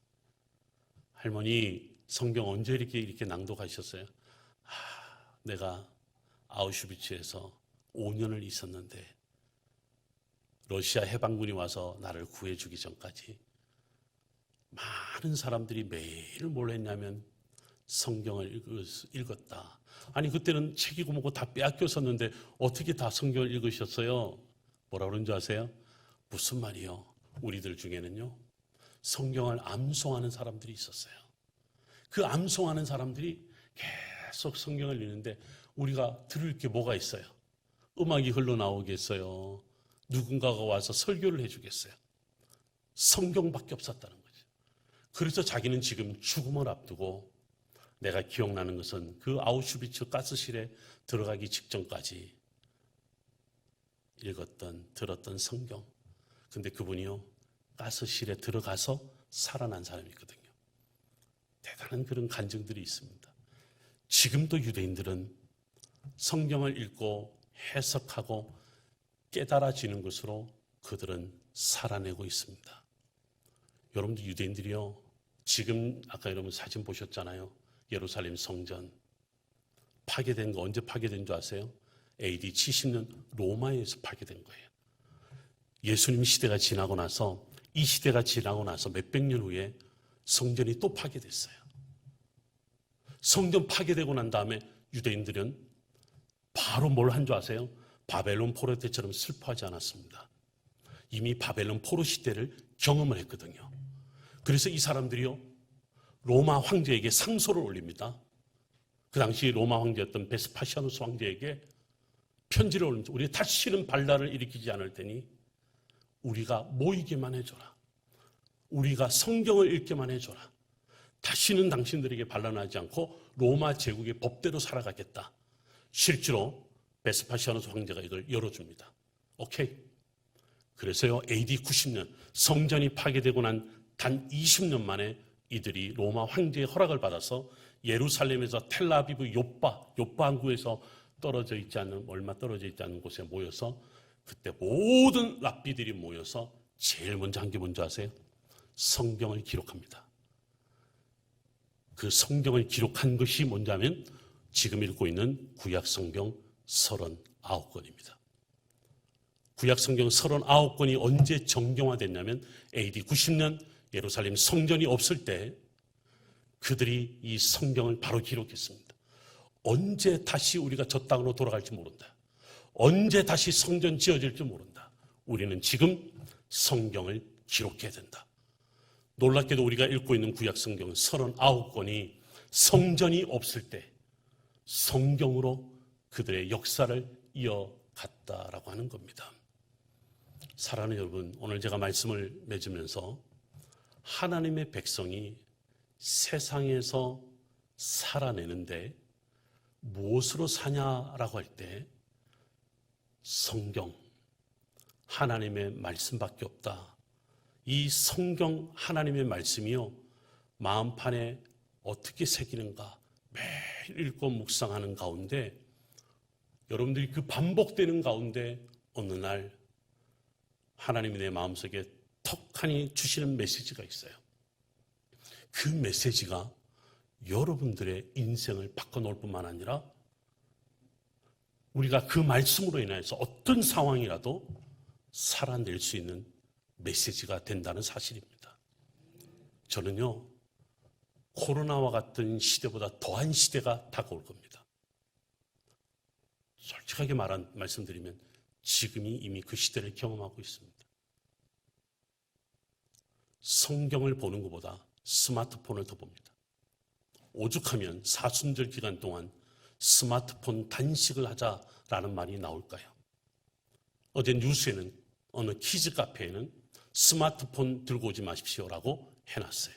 할머니 성경 언제 이렇게 낭독하셨어요? 내가 아우슈비츠에서 5년을 있었는데 러시아 해방군이 와서 나를 구해주기 전까지 많은 사람들이 매일 뭘 했냐면 성경을 읽었다. 아니 그때는 책이고 뭐고 다 빼앗겼었는데 어떻게 다 성경을 읽으셨어요? 뭐라 그런 줄 아세요? 무슨 말이요? 우리들 중에는요 성경을 암송하는 사람들이 있었어요. 그 암송하는 사람들이 계속 성경을 읽는데 우리가 들을 게 뭐가 있어요? 음악이 흘러나오겠어요? 누군가가 와서 설교를 해주겠어요? 성경밖에 없었다는 거죠. 그래서 자기는 지금 죽음을 앞두고 내가 기억나는 것은 그 아우슈비츠 가스실에 들어가기 직전까지 읽었던 들었던 성경. 근데 그분이요 가스실에 들어가서 살아난 사람이거든요. 대단한 그런 간증들이 있습니다. 지금도 유대인들은 성경을 읽고 해석하고 깨달아지는 것으로 그들은 살아내고 있습니다. 여러분들 유대인들이요 지금 아까 여러분 사진 보셨잖아요. 예루살렘 성전 파괴된 거 언제 파괴된 줄 아세요? AD 70년 로마에서 파괴된 거예요. 예수님 시대가 지나고 나서 이 시대가 지나고 나서 몇백 년 후에 성전이 또 파괴됐어요. 성전 파괴되고 난 다음에 유대인들은 바로 뭘 한 줄 아세요? 바벨론 포로 때처럼 슬퍼하지 않았습니다. 이미 바벨론 포로 시대를 경험을 했거든요. 그래서 이 사람들이요 로마 황제에게 상소를 올립니다. 그 당시 로마 황제였던 베스파시아누스 황제에게 편지를 올립니다. 우리 다시는 반란을 일으키지 않을 테니 우리가 모이게만 해줘라. 우리가 성경을 읽게만 해줘라. 다시는 당신들에게 반란하지 않고 로마 제국의 법대로 살아가겠다. 실제로 베스파시아누스 황제가 이걸 열어줍니다. 오케이. 그래서요 AD 90년 성전이 파괴되고 난 단 20년 만에 이들이 로마 황제의 허락을 받아서 예루살렘에서 텔라비브 요빠 항구에서 떨어져 있지 않는 얼마 떨어져 있지 않은 곳에 모여서 그때 모든 랍비들이 모여서 제일 먼저 한 게 뭔지 아세요? 성경을 기록합니다. 그 성경을 기록한 것이 뭔지 하면 지금 읽고 있는 구약 성경 39권입니다. 구약 성경 39권이 언제 정경화됐냐면 AD 90년 예루살렘 성전이 없을 때 그들이 이 성경을 바로 기록했습니다. 언제 다시 우리가 저 땅으로 돌아갈지 모른다. 언제 다시 성전 지어질지 모른다. 우리는 지금 성경을 기록해야 된다. 놀랍게도 우리가 읽고 있는 구약 성경 39권이 성전이 없을 때 성경으로 그들의 역사를 이어갔다라고 하는 겁니다. 사랑하는 여러분, 오늘 제가 말씀을 맺으면서 하나님의 백성이 세상에서 살아내는데 무엇으로 사냐라고 할 때 성경, 하나님의 말씀밖에 없다. 이 성경 하나님의 말씀이요 마음판에 어떻게 새기는가 매일 읽고 묵상하는 가운데 여러분들이 그 반복되는 가운데 어느 날 하나님이 내 마음속에 턱하니 주시는 메시지가 있어요. 그 메시지가 여러분들의 인생을 바꿔놓을 뿐만 아니라 우리가 그 말씀으로 인해서 어떤 상황이라도 살아낼 수 있는 메시지가 된다는 사실입니다. 저는요 코로나와 같은 시대보다 더한 시대가 다가올 겁니다. 솔직하게 말씀드리면 지금이 이미 그 시대를 경험하고 있습니다. 성경을 보는 것보다 스마트폰을 더 봅니다. 오죽하면 사순절 기간 동안 스마트폰 단식을 하자라는 말이 나올까요? 어제 뉴스에는 어느 키즈 카페에는 스마트폰 들고 오지 마십시오라고 해놨어요.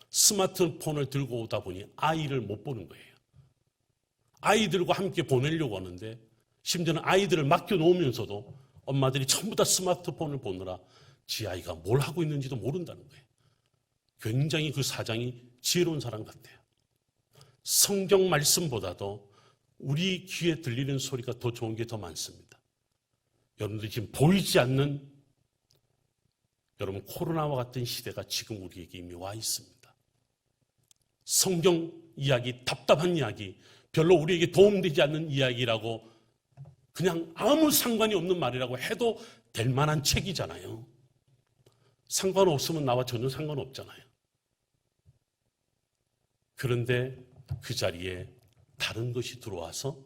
스마트폰을 들고 오다 보니 아이를 못 보는 거예요. 아이들과 함께 보내려고 하는데 심지어는 아이들을 맡겨놓으면서도 엄마들이 전부 다 스마트폰을 보느라 지 아이가 뭘 하고 있는지도 모른다는 거예요. 굉장히 그 사장이 지혜로운 사람 같아요. 성경 말씀보다도 우리 귀에 들리는 소리가 더 좋은 게 더 많습니다. 여러분들이 지금 보이지 않는 여러분 코로나와 같은 시대가 지금 우리에게 이미 와 있습니다. 성경 이야기, 답답한 이야기, 별로 우리에게 도움되지 않는 이야기라고 그냥 아무 상관이 없는 말이라고 해도 될 만한 책이잖아요. 상관없으면 나와 전혀 상관없잖아요. 그런데 그 자리에 다른 것이 들어와서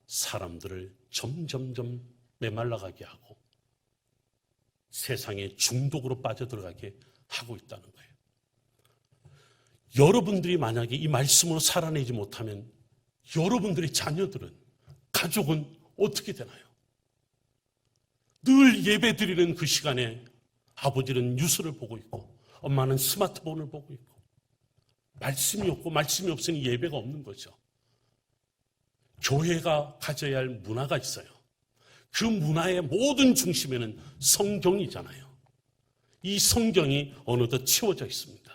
사람들을 점점점 메말라가게 하고 세상의 중독으로 빠져들어가게 하고 있다는 거예요. 여러분들이 만약에 이 말씀으로 살아내지 못하면 여러분들의 자녀들은, 가족은 어떻게 되나요? 늘 예배 드리는 그 시간에 아버지는 뉴스를 보고 있고 엄마는 스마트폰을 보고 있고 말씀이 없고 말씀이 없으니 예배가 없는 거죠. 교회가 가져야 할 문화가 있어요. 그 문화의 모든 중심에는 성경이잖아요. 이 성경이 어느덧 치워져 있습니다.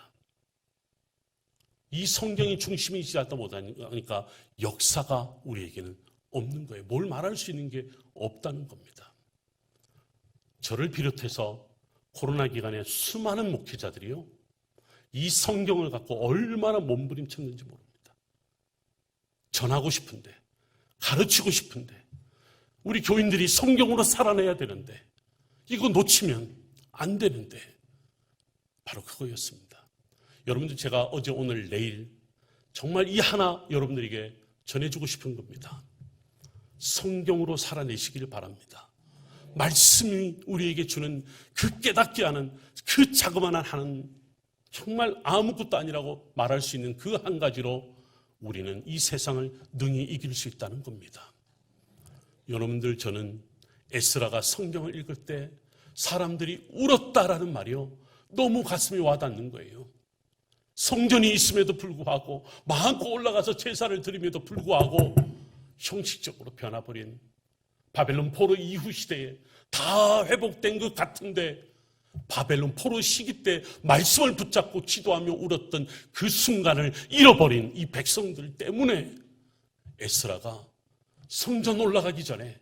이 성경이 중심이지 않다 못하니까 역사가 우리에게는 없는 거예요. 뭘 말할 수 있는 게 없다는 겁니다. 저를 비롯해서 코로나 기간에 수많은 목회자들이요, 이 성경을 갖고 얼마나 몸부림쳤는지 모릅니다. 전하고 싶은데, 가르치고 싶은데, 우리 교인들이 성경으로 살아내야 되는데 이거 놓치면 안 되는데 바로 그거였습니다. 여러분들, 제가 어제 오늘 내일 정말 이 하나 여러분들에게 전해주고 싶은 겁니다. 성경으로 살아내시기를 바랍니다. 말씀이 우리에게 주는 그 깨닫게 하는 그 자그마한 하는 정말 아무것도 아니라고 말할 수 있는 그 한 가지로 우리는 이 세상을 능히 이길 수 있다는 겁니다. 여러분들, 저는 에스라가 성경을 읽을 때 사람들이 울었다라는 말이요, 너무 가슴이 와닿는 거예요. 성전이 있음에도 불구하고 마음껏 올라가서 제사를 드림에도 불구하고 형식적으로 변화버린 바벨론 포로 이후 시대에 다 회복된 것 같은데 바벨론 포로 시기 때 말씀을 붙잡고 기도하며 울었던 그 순간을 잃어버린 이 백성들 때문에 에스라가 성전 올라가기 전에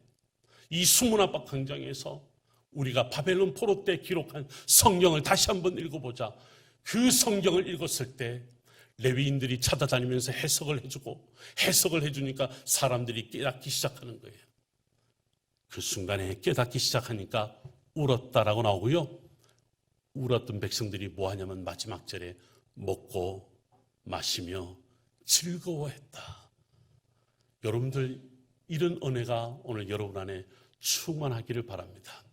이 수문앞 광장에서 우리가 바벨론 포로 때 기록한 성경을 다시 한번 읽어보자. 그 성경을 읽었을 때 레위인들이 찾아다니면서 해석을 해주니까 사람들이 깨닫기 시작하는 거예요. 그 순간에 깨닫기 시작하니까 울었다라고 나오고요. 울었던 백성들이 뭐 하냐면 마지막 절에 먹고 마시며 즐거워했다. 여러분들, 이런 은혜가 오늘 여러분 안에 충만하기를 바랍니다.